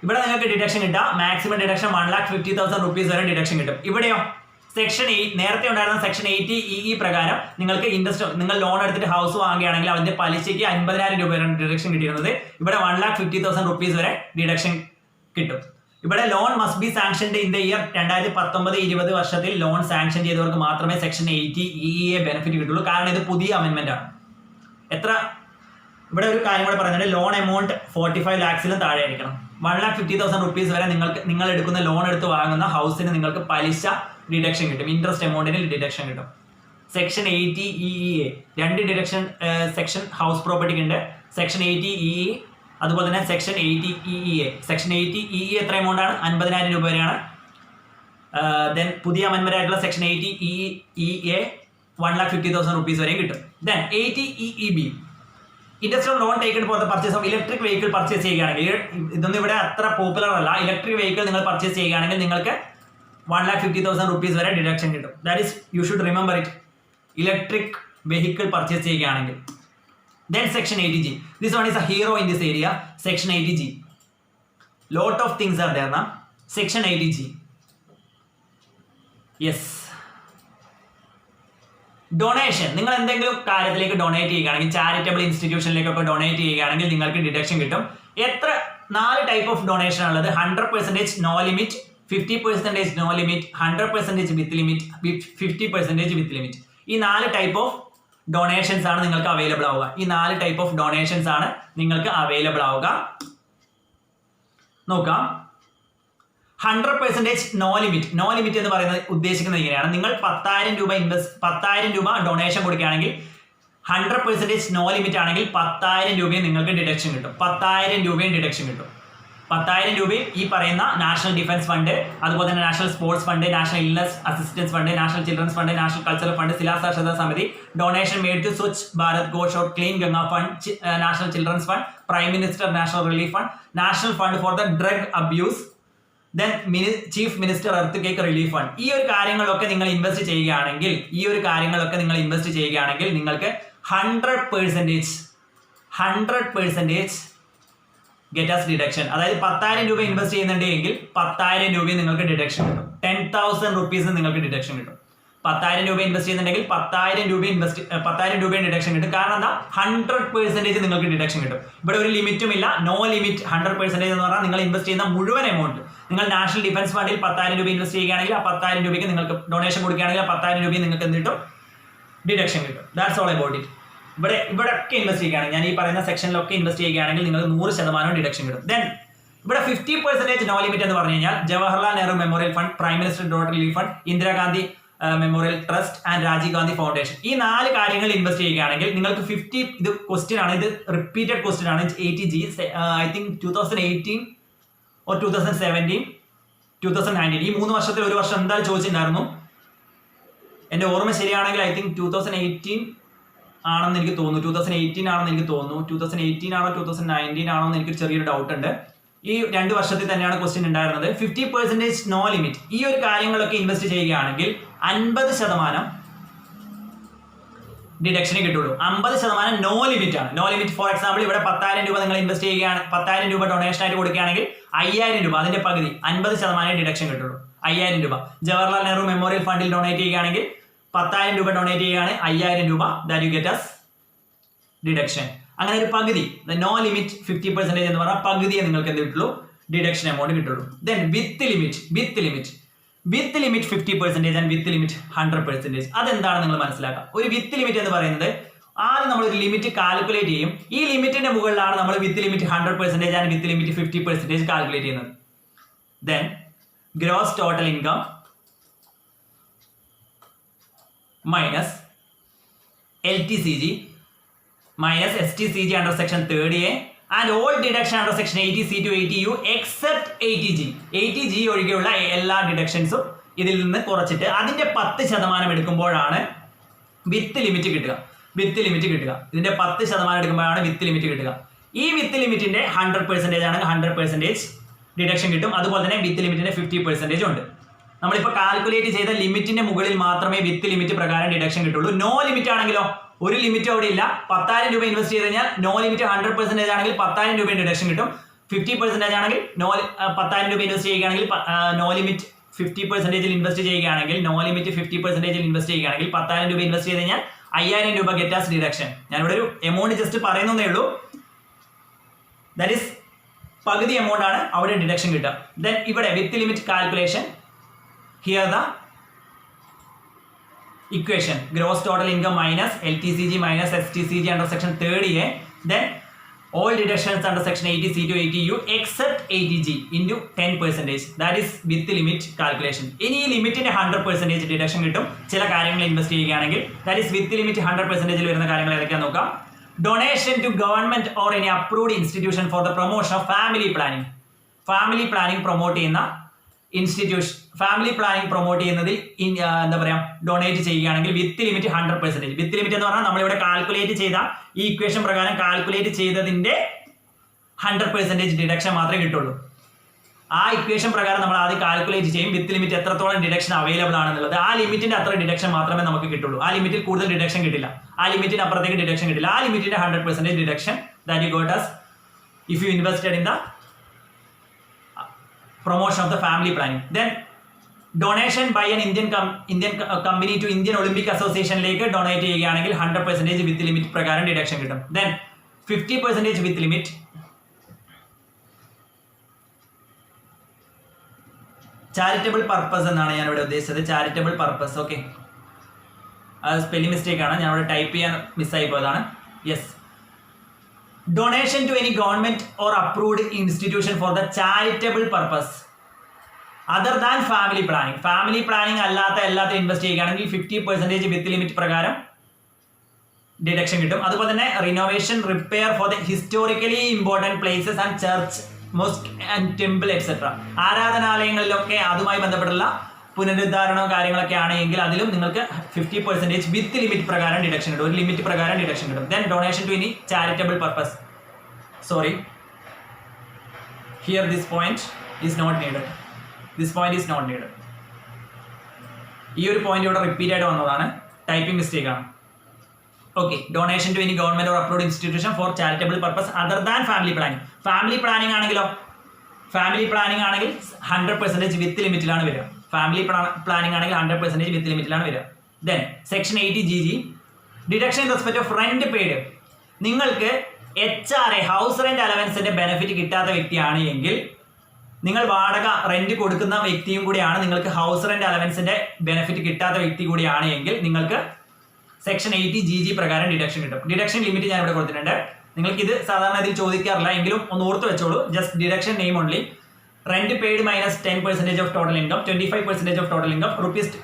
ഇവിടെ നിങ്ങൾക്ക് ഡിഡക്ഷൻ കിട്ടാം. മാക്സിമം ഡിഡക്ഷൻ 1,50,000 rupees വരെ ഡിഡക്ഷൻ കിട്ടും. ഇവിടെയോ സെക്ഷൻ 8 നേരത്തെ ഉണ്ടായിരുന്ന സെക്ഷൻ 80EE പ്രകാരം നിങ്ങൾക്ക് ഇൻട്രസ്റ്റ്, നിങ്ങൾ ലോൺ എടുത്തിട്ട് ഹൗസ് വാങ്ങുകയാണെങ്കിൽ അതിന്റെ പലിശയ്ക്ക് 50,000 രൂപ വരെ ഡിഡക്ഷൻ കിട്ടിയിരുന്നത് ഇവിടെ 1,50,000 rupees വരെ ഡിഡക്ഷൻ കിട്ടും. ഇവിടെ loan must be sanctioned in the year 2019-20 വർഷത്തിൽ ലോൺ സാങ്ഷൻ ചെയ്തവർക്ക് മാത്രമേ സെക്ഷൻ 80EEA ബെനിഫിറ്റ് കിട്ടുള്ളൂ. കാരണം ഇത് പുതിയ അമെന്റ്മെന്റ് ആണ്. ഇവിടെ ഒരു കാര്യം കൂടെ പറയുന്നുണ്ട്. ലോൺ എമൗണ്ട് 45 lakhs താഴെ ആയിരിക്കണം. 1,50,000 rupees വരെ നിങ്ങൾ എടുക്കുന്ന ലോൺ എടുത്ത് വാങ്ങുന്ന ഹൗസിന് നിങ്ങൾക്ക് പലിശ ഡിഡക്ഷൻ കിട്ടും. ഇൻട്രസ്റ്റ് എമൗണ്ടിന് ഡിഡക്ഷൻ കിട്ടും. Section 80EEA 2 deduction section house പ്രോപ്പർട്ടിക്ക് ഉണ്ട്. സെക്ഷൻ 80EE അതുപോലെ തന്നെ സെക്ഷൻ 80EEA. സെക്ഷൻ 80EE എത്ര എമൗണ്ട് ആണ്? 50,000 രൂപ വരെയാണ്. ദെൻ പുതിയ അമെന്റ്മെന്റ് ആയിട്ടുള്ള സെക്ഷൻ 80EEA 1,50,000 rupees വരെയും കിട്ടും. Then 80EEB interest on loan taken for the purchase of electric vehicle purchase ചെയ്യുകയാണെങ്കിൽ, ഇതൊന്നും ഇവിടെ അത്ര പോപ്പുലർ അല്ല. ഇലക്ട്രിക് വെഹിക്കിൾ നിങ്ങൾ പർച്ചേസ് ചെയ്യുകയാണെങ്കിൽ നിങ്ങൾക്ക് 1,50,000 rupees വരെ ഡിഡക്ഷൻ കിട്ടും. That is U should remember it. Electric vehicle purchase ചെയ്യുകയാണെങ്കിൽ. Then section 80G. This one is a hero in this area. Section 80G. Lot of things are there now. Section 80G. Yes. Donation. നിങ്ങൾ എന്തെങ്കിലും കാര്യത്തിലേക്ക് donate ചെയ്യുകയാണെങ്കിൽ, charitable ഇൻസ്റ്റിറ്റ്യൂഷനിലേക്കൊക്കെ donate ചെയ്യുകയാണെങ്കിൽ നിങ്ങൾക്ക് deduction കിട്ടും. എത്ര 4 type of donation ഉള്ളത്. 100% no limit, 50% no limit, 100% with limit, 50% with limit. ഈ 4 ടൈപ്പ് ഓഫ് ഡൊണേഷൻസ് ആണ് നിങ്ങൾക്ക് അവൈലബിൾ ആവുക. ഈ 4 ടൈപ്പ് ഓഫ് ഡൊണേഷൻസ് ആണ് നിങ്ങൾക്ക് അവൈലബിൾ ആവുക. നോക്കാം. 100% നോ ലിമിറ്റ്. നോ ലിമിറ്റ് എന്ന് പറയുന്നത് ഉദ്ദേശിക്കുന്നത് ഇങ്ങനെയാണ്. നിങ്ങൾ 10,000 രൂപ ഡൊണേഷൻ കൊടുക്കുകയാണെങ്കിൽ 100% നോ ലിമിറ്റ് ആണെങ്കിൽ 10,000 രൂപയും നിങ്ങൾക്ക് ഡിഡക്ഷൻ കിട്ടും. 10,000 രൂപയും ഡിഡക്ഷൻ കിട്ടും. 10,000 രൂപയും ഈ പറയുന്ന നാഷണൽ ഡിഫൻസ് ഫണ്ട്, അതുപോലെ തന്നെ national sports fund, national illness assistance fund, national children's fund, national cultural fund, Zila Saksharta Samiti, donation made to Swachh Bharat Kosh or clean Ganga fund, national children's fund, prime minister national relief fund, national fund for the drug abuse, then chief minister earthquake relief fund. ഈ ഒരു കാര്യങ്ങളൊക്കെ നിങ്ങൾ invest ചെയ്യുകയാണെങ്കിൽ നിങ്ങൾക്ക് 100% get as deduction. അതായത് 10,000 രൂപ invest ചെയ്യുന്നുണ്ടെങ്കിൽ 10,000 രൂപയും നിങ്ങൾക്ക് ഡിഡക്ഷൻ കിട്ടും. 10,000 റുപ്പീസ് നിങ്ങൾക്ക് ഡിഡക്ഷൻ കിട്ടും. 10,000 രൂപ ഇൻവെസ്റ്റ് ചെയ്യുന്നുണ്ടെങ്കിൽ 10,000 രൂപയും ഡിഡക്ഷൻ കിട്ടും. കാരണം എന്താ? 100% നിങ്ങൾക്ക് ഡിഡക്ഷൻ കിട്ടും. ഇവിടെ ഒരു ലിമിറ്റും ഇല്ല. നോ ലിമിറ്റ് 100% എന്ന് പറഞ്ഞാൽ നിങ്ങൾ ഇൻവെസ്റ്റ് ചെയ്യുന്ന മുഴുവൻ എമൗണ്ട്. നിങ്ങൾ നാഷണൽ ഡിഫൻസ് ഫണ്ടിൽ 10,000 രൂപ ഇൻവെസ്റ്റ് ചെയ്യുകയാണെങ്കിൽ ആ 10,000 രൂപയ്ക്ക് നിങ്ങൾക്ക് ഡൊണേഷൻ കൊടുക്കുകയാണെങ്കിൽ ആ 10,000 രൂപയും നിങ്ങൾക്ക് എന്ത് കിട്ടും? ഡിഡക്ഷൻ കിട്ടും. That's all about it. ഇവിടെയൊക്കെ ഇൻവെസ്റ്റ് ചെയ്യുകയാണെങ്കിൽ, ഞാൻ ഈ പറയുന്ന സെക്ഷനിലൊക്കെ ഇൻവെസ്റ്റ് ചെയ്യുകയാണെങ്കിൽ നിങ്ങൾക്ക് 100% ഡിഡക്ഷൻ കിട്ടും. ദെൻ ഇവിടെ 50% നോ ലിമിറ്റ് എന്ന് പറഞ്ഞു കഴിഞ്ഞാൽ Jawaharlal Nehru memorial fund, prime minister dot relief fund, Indira Gandhi memorial trust and Rajiv Gandhi foundation. ഈ 4 കാര്യങ്ങൾ ഇൻവെസ്റ്റ് ചെയ്യുകയാണെങ്കിൽ നിങ്ങൾക്ക് 50, ഇത് ക്വസ്റ്റ്യൻ ആണ്, ഇത് റിപ്പീറ്റഡ് ക്വസ്റ്റ്യൻ ആണ്. 80G ഐ തിങ്ക് 2018 or 2017, 2019 ഈ 3 വർഷത്തിൽ ഒരു വർഷം എന്തായാലും ചോദിച്ചിട്ടുണ്ടായിരുന്നു. എൻ്റെ ഓർമ്മ ശരിയാണെങ്കിൽ ഐ തിങ്ക് 2018 ആണെന്ന് എനിക്ക് തോന്നുന്നു. 2018 ആണെന്ന് എനിക്ക് തോന്നുന്നു. 2018 ആണോ 2019 ആണോ എന്ന് എനിക്ക് ചെറിയൊരു ഡൗട്ട് ഉണ്ട്. ഈ 2 വർഷത്തിൽ തന്നെയാണ് ക്വസ്റ്റ്യൻ ഉണ്ടായിരുന്നത്. 50% നോ ലിമിറ്റ്. ഈ ഒരു കാര്യങ്ങളൊക്കെ ഇൻവെസ്റ്റ് ചെയ്യുകയാണെങ്കിൽ 50% ഡിഡക്ഷനെ കിട്ടുള്ളൂ. 50% നോ ലിമിറ്റ് ആണ്. നോ ലിമിറ്റ് ഫോർ എക്സാമ്പിൾ ഇവിടെ 10,000 രൂപ നിങ്ങൾ ഇൻവെസ്റ്റ് ചെയ്യുകയാണ്, 10,000 രൂപ ഡൊണേഷൻ ആയിട്ട് കൊടുക്കുകയാണെങ്കിൽ 5,000 രൂപ, അതിന്റെ പകുതി 50% ഡിഡക്ഷൻ കിട്ടുള്ളൂ. 5,000 രൂപ. ജവഹർലാൽ നെഹ്റു മെമ്മോറിയൽ ഫണ്ടിൽ ഡൊണേറ്റ് ചെയ്യുകയാണെങ്കിൽ 10,000 രൂപ ഡൊണേറ്റ് ചെയ്യുകയാണ്, 5,000 രൂപ that you get as deduction. അങ്ങനെ ഒരു പകുതി, നോ ലിമിറ്റ് 50% എന്ന് പറഞ്ഞാൽ പകുതിയെ നിങ്ങൾക്ക് എന്ത് കിട്ടുള്ളൂ? ഡിഡക്ഷൻ എമൗണ്ട് കിട്ടുള്ളൂ. Then with limit 50% and with limit 100%. അതെന്താണ് നിങ്ങൾ മനസ്സിലാക്കുക. ഒരു വിത്ത് ലിമിറ്റ് എന്ന് പറയുന്നത് ആദ്യം നമ്മൾ ഒരു ലിമിറ്റ് കാൽക്കുലേറ്റ് ചെയ്യും. ഈ ലിമിറ്റിന്റെ മുകളിലാണ് നമ്മൾ with limit 100% and with limit 50% calculate ചെയ്യുന്നത്. Then gross total income minus LTCG minus STCG under section 30A and all deduction under section 80C to 80U except 80G. 80G ഒഴികെയുള്ള എല്ലാ ഡിഡക്ഷൻസും ഇതിൽ നിന്ന് കുറച്ചിട്ട് അതിന്റെ 10% എടുക്കുമ്പോഴാണ് വിത്ത് ലിമിറ്റ് കിട്ടുക. ഇതിന്റെ 10% എടുക്കുമ്പോഴാണ് വിത്ത് ലിമിറ്റ് കിട്ടുക. ഈ വിത്ത് ലിമിറ്റിന്റെ 100% ആണെങ്കിൽ 100% ഡിഡക്ഷൻ കിട്ടും. അതുപോലെ തന്നെ വിത്ത് ലിമിറ്റിന്റെ 50% ഉണ്ട്. നമ്മളിപ്പോൾ കാൽക്കുലേറ്റ് ചെയ്ത ലിമിറ്റിന്റെ മുകളിൽ മാത്രമേ വിത്ത് ലിമിറ്റ് പ്രകാരം ഡിഡക്ഷൻ കിട്ടുള്ളൂ. നോ ലിമിറ്റ് ആണെങ്കിലോ ഒരു ലിമിറ്റ് അവിടെ ഇല്ല. 10,000 രൂപ ഇൻവെസ്റ്റ് ചെയ്ത് കഴിഞ്ഞാൽ നോ ലിമിറ്റ് 100% ആണെങ്കിൽ 10,000 രൂപ ഡിഡക്ഷൻ കിട്ടും. 50% ആണെങ്കിൽ 10,000 രൂപ ഇൻവെസ്റ്റ് ചെയ്യുകയാണെങ്കിൽ നോ ലിമിറ്റ് 50% ഇൻവെസ്റ്റ് ചെയ്യുകയാണെങ്കിൽ 50% ഇൻവെസ്റ്റ് ചെയ്യുകയാണെങ്കിൽ 10,000 രൂപ ഇൻവെസ്റ്റ് ചെയ്ത് കഴിഞ്ഞാൽ 5,000 രൂപ ഗെറ്റ് ആസ് ഡിഡക്ഷൻ. ഞാനിവിടെ ഒരു എമൗണ്ട് ജസ്റ്റ് പറയുന്നതേ ഉള്ളൂ. ദാറ്റ് ഈസ് പകുതി എമൗണ്ട് ആണ് അവിടെ ഡിഡക്ഷൻ കിട്ടുക. ദെൻ ഇവിടെ with limit calculation, here the equation gross total income minus LTCG minus STCG under section 30A, then all deductions under section 80C to 80U except 80G into 10%. That is with limit calculation. ഇനി ഈ ലിമിറ്റിന്റെ 100% deduction കിട്ടും ചില കാര്യങ്ങൾ invest ചെയ്യുകയാണെങ്കിൽ. That is with limit 100% വരുന്ന കാര്യങ്ങൾ ഏതൊക്കെയാണെന്ന് നോക്കാം. Donation to government or any approved institution for the promotion of family planning promote ചെയ്യുന്ന ഇൻസ്റ്റിറ്റ്യൂഷൻ, ഫാമിലി പ്ലാനിംഗ് പ്രൊമോട്ട് ചെയ്യുന്നതിൽ എന്താ പറയുക ഡൊണേറ്റ് ചെയ്യുകയാണെങ്കിൽ വിത്ത് ലിമിറ്റ് 100%. വിത്ത് ലിമിറ്റ് എന്ന് പറഞ്ഞാൽ നമ്മളിവിടെ കാൽക്കുലേറ്റ് ചെയ്ത ഈ ഇക്വേഷൻ പ്രകാരം കാൽക്കുലേറ്റ് ചെയ്തതിന്റെ 100% ഡിഡക്ഷൻ മാത്രമേ കിട്ടുള്ളൂ. ആ ഇക്വേഷൻ പ്രകാരം നമ്മൾ ആദ്യം കാൽക്കുലേറ്റ് ചെയ്യും വിത്ത് ലിമിറ്റ് എത്രത്തോളം ഡിഡക്ഷൻ അവൈലബിൾ ആണെന്നുള്ളത്. ആ ലിമിറ്റിന്റെ അത്ര ഡിഡക്ഷൻ മാത്രമേ നമുക്ക് കിട്ടുള്ളൂ. ആ ലിമിറ്റിൽ കൂടുതൽ ഡിഡക്ഷൻ കിട്ടില്ല. ആ ലിമിറ്റിന് അപ്പുറത്തേക്ക് ഡിഡക്ഷൻ കിട്ടില്ല. ആ ലിമിറ്റിന്റെ 100% deduction that you got as if you invested in the promotion of the family planning. Then donation by an Indian company to Indian Olympic Association ലേക്ക് ഡൊണേറ്റ് ചെയ്യുകയാണെങ്കിൽ 100% വിത്ത് ലിമിറ്റ് പ്രകാരം ഡിഡക്ഷൻ കിട്ടും. Then 50% with limit charitable purpose എന്നാണ് ഞാൻ ഇവിടെ ഉദ്ദേശിച്ചത്. Charitable purpose. Okay, അത് spelling mistake ആണ്, ഞാൻ ഇവിടെ ടൈപ്പ് ചെയ്യാൻ മിസ്സായി പോയതാണ്. Yes, donation to any government or approved institution for the charitable purpose other than family planning. Family planning അല്ലാത്ത എല്ലാത്തിനും ഇൻവെസ്റ്റ് ചെയ്യുകയാണെങ്കിൽ 50% വിത്ത് ലിമിറ്റ് പ്രകാരം ഡിഡക്ഷൻ കിട്ടും. അതുപോലെ തന്നെ renovation repair for the historically important places and church mosque and temple etcetera. ആരാധനാലയങ്ങളിലൊക്കെ അതുമായി ബന്ധപ്പെട്ടുള്ള പുനരുദ്ധാരണവും കാര്യങ്ങളൊക്കെ ആണെങ്കിൽ അതിലും നിങ്ങൾക്ക് 50% വിത്ത് ലിമിറ്റ് പ്രകാരം ഡിഡക്ഷൻ കിട്ടും. ഒരു ലിമിറ്റ് പ്രകാരം ഡിഡക്ഷൻ കിട്ടും. Then donation to any charitable purpose. Sorry, here this point is not needed. This point is not needed. ഈ ഒരു പോയിന്റ് ഇവിടെ റിപ്പീറ്റ് ആയിട്ട് വന്നതാണ്, ടൈപ്പിംഗ് മിസ്റ്റേക്ക് ആണ്. Okay, donation to any government or approved institution for charitable purpose other than family planning. Family planning ആണെങ്കിലോ, family planning ആണെങ്കിൽ 100% വിത്ത് ലിമിറ്റിലാണ് വരിക. Family planning ആണെങ്കിൽ 100% വിത്ത് ലിമിറ്റിലാണ് വരിക. Then section 80GG, deduction in respect of rent paid. നിങ്ങൾക്ക് HRA house rent അലവൻസിന്റെ benefit കിട്ടാത്ത വ്യക്തിയാണ് എങ്കിൽ, നിങ്ങൾ വാടക റെന്റ് കൊടുക്കുന്ന വ്യക്തിയും കൂടിയാണ്, നിങ്ങൾക്ക് ഹൗസ് റെന്റ് അലവൻസിന്റെ ബെനിഫിറ്റ് കിട്ടാത്ത വ്യക്തി കൂടിയാണ് എങ്കിൽ നിങ്ങൾക്ക് സെക്ഷൻ 80GG പ്രകാരം ഡിഡക്ഷൻ കിട്ടും. ഡിഡക്ഷൻ ലിമിറ്റ് ഞാൻ ഇവിടെ കൊടുത്തിട്ടുണ്ട്. നിങ്ങൾക്ക് ഇത് സാധാരണ ഇതിൽ ചോദിക്കാറില്ല, എങ്കിലും ഒന്ന് ഓർത്ത് വെച്ചോളൂ. Just deduction name only. Rent paid minus 10% of total income, 25% of total income,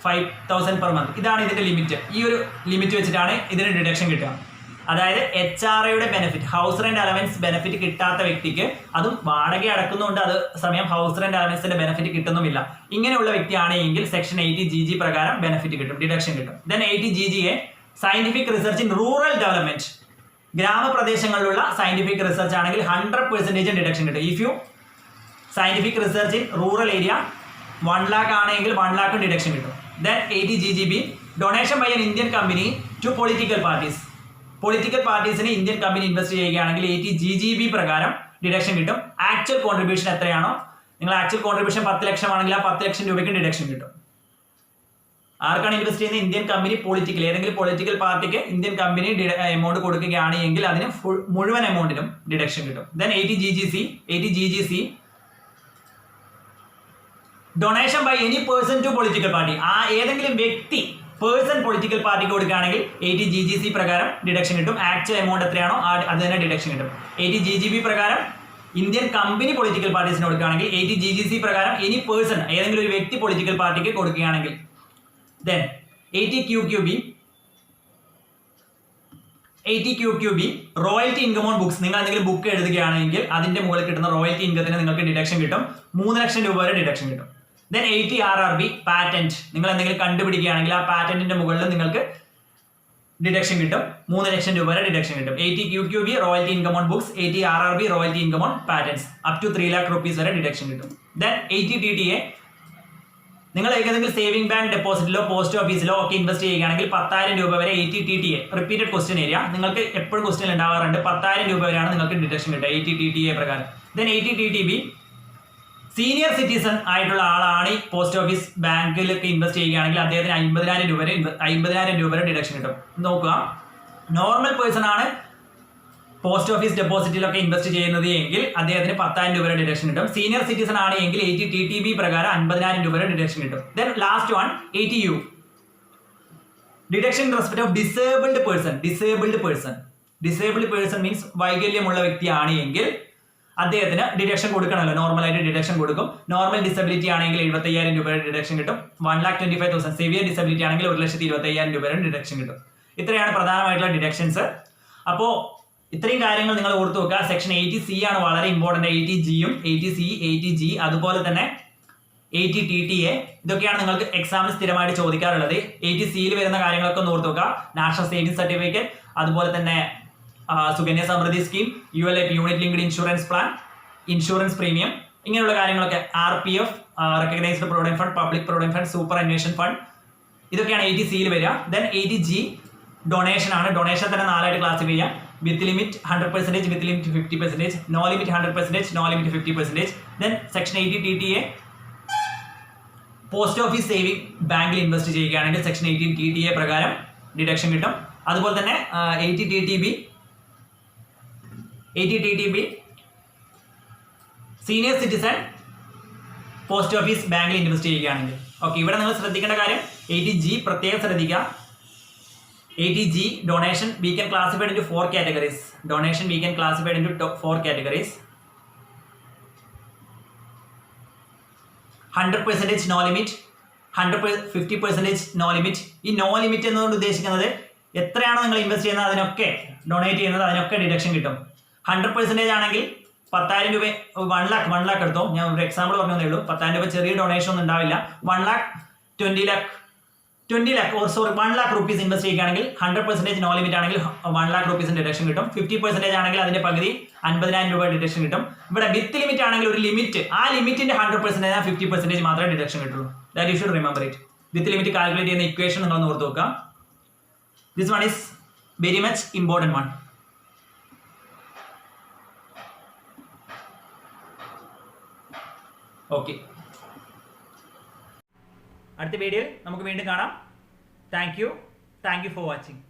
₹5,000 per month. ഇതാണ് ഇതിന്റെ ലിമിറ്റ്. ഈ ഒരു ലിമിറ്റ് വെച്ചിട്ടാണ് ഇതിന് ഡിഡക്ഷൻ കിട്ടുക. അതായത് HRAയുടെ benefit, house rent allowance benefit കിട്ടാത്ത വ്യക്തിക്ക്, അതും വാടക അടക്കുന്നുണ്ട്, അത് സമയം ഹൗസ് റെന്റ് അലവൻസിന്റെ ബെനിഫിറ്റ് കിട്ടുന്നുമില്ല, ഇങ്ങനെയുള്ള വ്യക്തിയാണ് എങ്കിൽ സെക്ഷൻ 80GG പ്രകാരം ബെനിഫിറ്റ് കിട്ടും, ഡിഡക്ഷൻ കിട്ടും. Then 80GGA scientific research in rural development. ഗ്രാമപ്രദേശങ്ങളിലുള്ള സയന്റിഫിക് റിസർച്ച് ആണെങ്കിൽ 100% ഡിഡക്ഷൻ കിട്ടും. If you scientific research in rural area 1 lakh ആണെങ്കിൽ 1 lakh ഡിഡക്ഷൻ കിട്ടും. Then 80GGB donation by an Indian company to political parties. പൊളിറ്റിക്കൽ പാർട്ടീസിന് Indian company invest ചെയ്യുകയാണെങ്കിൽ 80GGB പ്രകാരം deduction കിട്ടും. ആക്ച്വൽ കോൺട്രിബ്യൂഷൻ എത്രയാണോ, നിങ്ങൾ ആക്ച്വൽ കോൺട്രിബ്യൂഷൻ 10 ലക്ഷം ആണെങ്കിൽ ആ 10 ലക്ഷം രൂപയ്ക്ക് ഡിഡക്ഷൻ കിട്ടും. ആർക്കാണ് ഇൻവെസ്റ്റ് ചെയ്യുന്നത്? ഇന്ത്യൻ കമ്പനി പൊളിറ്റിക്കൽ, ഏതെങ്കിലും പൊളിറ്റിക്കൽ പാർട്ടിക്ക് ഇന്ത്യൻ കമ്പനി എമൗണ്ട് കൊടുക്കുകയാണ് എങ്കിൽ അതിന് മുഴുവൻ എമൗണ്ടിനും ഡിഡക്ഷൻ കിട്ടും. Then 80GGC donation by any person to political party. ആ ഏതെങ്കിലും വ്യക്തി പേഴ്സൺ പൊളിറ്റിക്കൽ പാർട്ടിക്ക് കൊടുക്കുകയാണെങ്കിൽ 80GGC പ്രകാരം ഡിഡക്ഷൻ കിട്ടും. ആക്ച്വൽ എമൗണ്ട് എത്രയാണോ അത് തന്നെ ഡിഡക്ഷൻ കിട്ടും. 80GGB പ്രകാരം ഇന്ത്യൻ കമ്പനി പൊളിറ്റിക്കൽ പാർട്ടീസിന് കൊടുക്കുകയാണെങ്കിൽ, 80GGC പ്രകാരം എനി പേഴ്സൺ ഏതെങ്കിലും ഒരു വ്യക്തി പൊളിറ്റിക്കൽ പാർട്ടിക്ക് കൊടുക്കുകയാണെങ്കിൽ. Then 80QQB royalty income on books. നിങ്ങൾ എന്തെങ്കിലും ബുക്ക് എഴുതുകയാണെങ്കിൽ അതിന്റെ മുകളിൽ കിട്ടുന്ന റോയൽറ്റി ഇൻകത്തിന് നിങ്ങൾക്ക് ഡിഡക്ഷൻ കിട്ടും. 3 ലക്ഷം രൂപ വരെ ഡിഡക്ഷൻ കിട്ടും. Then 80RRB patent. നിങ്ങൾ എന്തെങ്കിലും കണ്ടുപിടിക്കുകയാണെങ്കിൽ ആ പാറ്റന്റിന്റെ മുകളിൽ നിങ്ങൾക്ക് ഡിഡക്ഷൻ കിട്ടും. 3 ലക്ഷം രൂപ വരെ ഡിഡക്ഷൻ കിട്ടും. 80QQB royalty income on books, 80RRB royalty income on patents, up to 3 lakh rupees വരെ ഡിഡക്ഷൻ കിട്ടും. ദെൻ 80TTA നിങ്ങൾ ഏതെങ്കിലും സേവിംഗ് ബാങ്ക് ഡെപ്പോസിറ്റിലോ പോസ്റ്റ് ഓഫീസിലോ ഒക്കെ ഇൻവെസ്റ്റ് ചെയ്യുകയാണെങ്കിൽ 10,000 രൂപ വരെ 80TTA റിപ്പീറ്റഡ് ക്വസ്റ്റ്യൻ ഏരിയ നിങ്ങൾക്ക് എപ്പോഴും ക്വസ്റ്റ്യൻ ഉണ്ടാവാറുണ്ട്. 10,000 രൂപ വരെയാണ് നിങ്ങൾക്ക് ഡിഡക്ഷൻ കിട്ടുക 80TTA പ്രകാരം. ദെൻ 80TTB സീനിയർ സിറ്റിസൺ ആയിട്ടുള്ള ആളാണ് പോസ്റ്റ് ഓഫീസ് ബാങ്കിലൊക്കെ ഇൻവെസ്റ്റ് ചെയ്യുകയാണെങ്കിൽ അദ്ദേഹത്തിന് 50,000 രൂപ വരെ ഡിഡക്ഷൻ കിട്ടും. നോക്കുക, നോർമൽ പേഴ്സൺ ആണ് പോസ്റ്റ് ഓഫീസ് ഡെപ്പോസിറ്റിലൊക്കെ ഇൻവെസ്റ്റ് ചെയ്യുന്നത് എങ്കിൽ അദ്ദേഹത്തിന് 10,000 രൂപ വരെ ഡിഡക്ഷൻ കിട്ടും. സീനിയർ സിറ്റിസൺ ആണ് എങ്കിൽ 80TTB പ്രകാരം 50,000 രൂപ വരെ ഡിഡക്ഷൻ കിട്ടും. Then last one 80U deduction in respect of disabled person means വൈകല്യമുള്ള വ്യക്തിയാണ് എങ്കിൽ അദ്ദേഹത്തിന് ഡിഡക്ഷൻ കൊടുക്കണമല്ലോ, നോർമലായിട്ട് ഡിഡക്ഷൻ കൊടുക്കും. നോർമൽ ഡിസബിലിറ്റി ആണെങ്കിൽ 75,000 രൂപ വരെ ഡിഡക്ഷൻ കിട്ടും. 1,25,000 സിവിയർ ഡിസബിലിറ്റി ആണെങ്കിൽ 1,25,000 രൂപ വരെ ഡിഡക്ഷൻ കിട്ടും. ഇത്രയാണ് പ്രധാനമായിട്ടുള്ള ഡിഡക്ഷൻസ്. അപ്പോൾ ഇത്രയും കാര്യങ്ങൾ നിങ്ങൾ ഓർത്തു വെക്കുക. സെക്ഷൻ 80C ആണ് വളരെ ഇമ്പോർട്ടന്റ്. 80Gയും 80C 80G അതുപോലെ തന്നെ 80TTA ഇതൊക്കെയാണ് നിങ്ങൾക്ക് എക്സാമിന് സ്ഥിരമായിട്ട് ചോദിക്കാറുള്ളത്. 80Cയിൽ വരുന്ന കാര്യങ്ങളൊക്കെ ഒന്ന് ഓർത്തു വെക്കുക. നാഷണൽ സേവിംഗ് സർട്ടിഫിക്കറ്റ്, അതുപോലെ തന്നെ Sukanya Samriddhi scheme, ULIP unit linked insurance plan, insurance premium, ഇങ്ങനെയുള്ള കാര്യങ്ങളൊക്കെ, RPF recognised provident fund, public provident fund, superannuation fund, ഇതൊക്കെയാണ് 80Cയിൽ വരിക. ദെൻ 80G ഡൊണേഷൻ ആണ്. ഡൊണേഷൻ തന്നെ 4 ആയിട്ട് ക്ലാസിഫൈ ചെയ്യാം. With limit 100%, with limit 50%, no limit 100%, no limit 50%. Then section 80TTA post office saving ബാങ്കിൽ ഇൻവെസ്റ്റ് ചെയ്യുകയാണെങ്കിൽ സെക്ഷൻ 80TTA പ്രകാരം ഡിഡക്ഷൻ കിട്ടും. അതുപോലെ തന്നെ 80TTB senior citizen post office ബാങ്കിൽ ഇൻവെസ്റ്റ് ചെയ്യുകയാണെങ്കിൽ. ഓക്കെ, ഇവിടെ നിങ്ങൾ ശ്രദ്ധിക്കേണ്ട കാര്യം 80G പ്രത്യേകം ശ്രദ്ധിക്കുക. 80G donation we can classify into 4 categories. Donation we can classify into 4 categories. 100% no limit, 50% no limit. ഈ നോ ലിമിറ്റ് എന്നതുകൊണ്ട് ഉദ്ദേശിക്കുന്നത് എത്രയാണോ നിങ്ങൾ ഇൻവെസ്റ്റ് ചെയ്യുന്നത് അതിനൊക്കെ ഡൊണേറ്റ് ചെയ്യുന്നത് അതിനൊക്കെ ഡിഡക്ഷൻ കിട്ടും. 100% ആണെങ്കിൽ 10,000 രൂപ 1 lakh എടുത്തോ. ഞാൻ ഒരു എക്സാമ്പിൾ പറഞ്ഞതേ ഉള്ളൂ. 10,000 രൂപ ചെറിയ ഡൊണേഷൻ ഒന്നും ഉണ്ടാവില്ല. 1 lakh 20 lakh or sorry 1 lakh rupees invest ചെയ്യുകയാണെങ്കിൽ 100% നോ ലിമിറ്റ് ആണെങ്കിൽ 1 lakh rupees ഡിഡക്ഷൻ കിട്ടും. 50% ആണെങ്കിൽ അതിന്റെ പകുതി 50,000 രൂപ ഡിഡക്ഷൻ കിട്ടും. ഇവിടെ വിത്ത് ലിമിറ്റ് ആണെങ്കിൽ ഒരു ലിമിറ്റ്, ആ ലിമിറ്റിന്റെ 100% 50% മാത്രമേ ഡിഡക്ഷൻ കിട്ടുള്ളൂ. That you should remember it. With limit calculate ചെയ്യുന്ന ഇക്വേഷൻ നിങ്ങൾ ഓർത്ത് വെക്കുക. This one is very much important one. Okay, അടുത്ത വീഡിയോയിൽ നമുക്ക് വീണ്ടും കാണാം. Thank you for watching.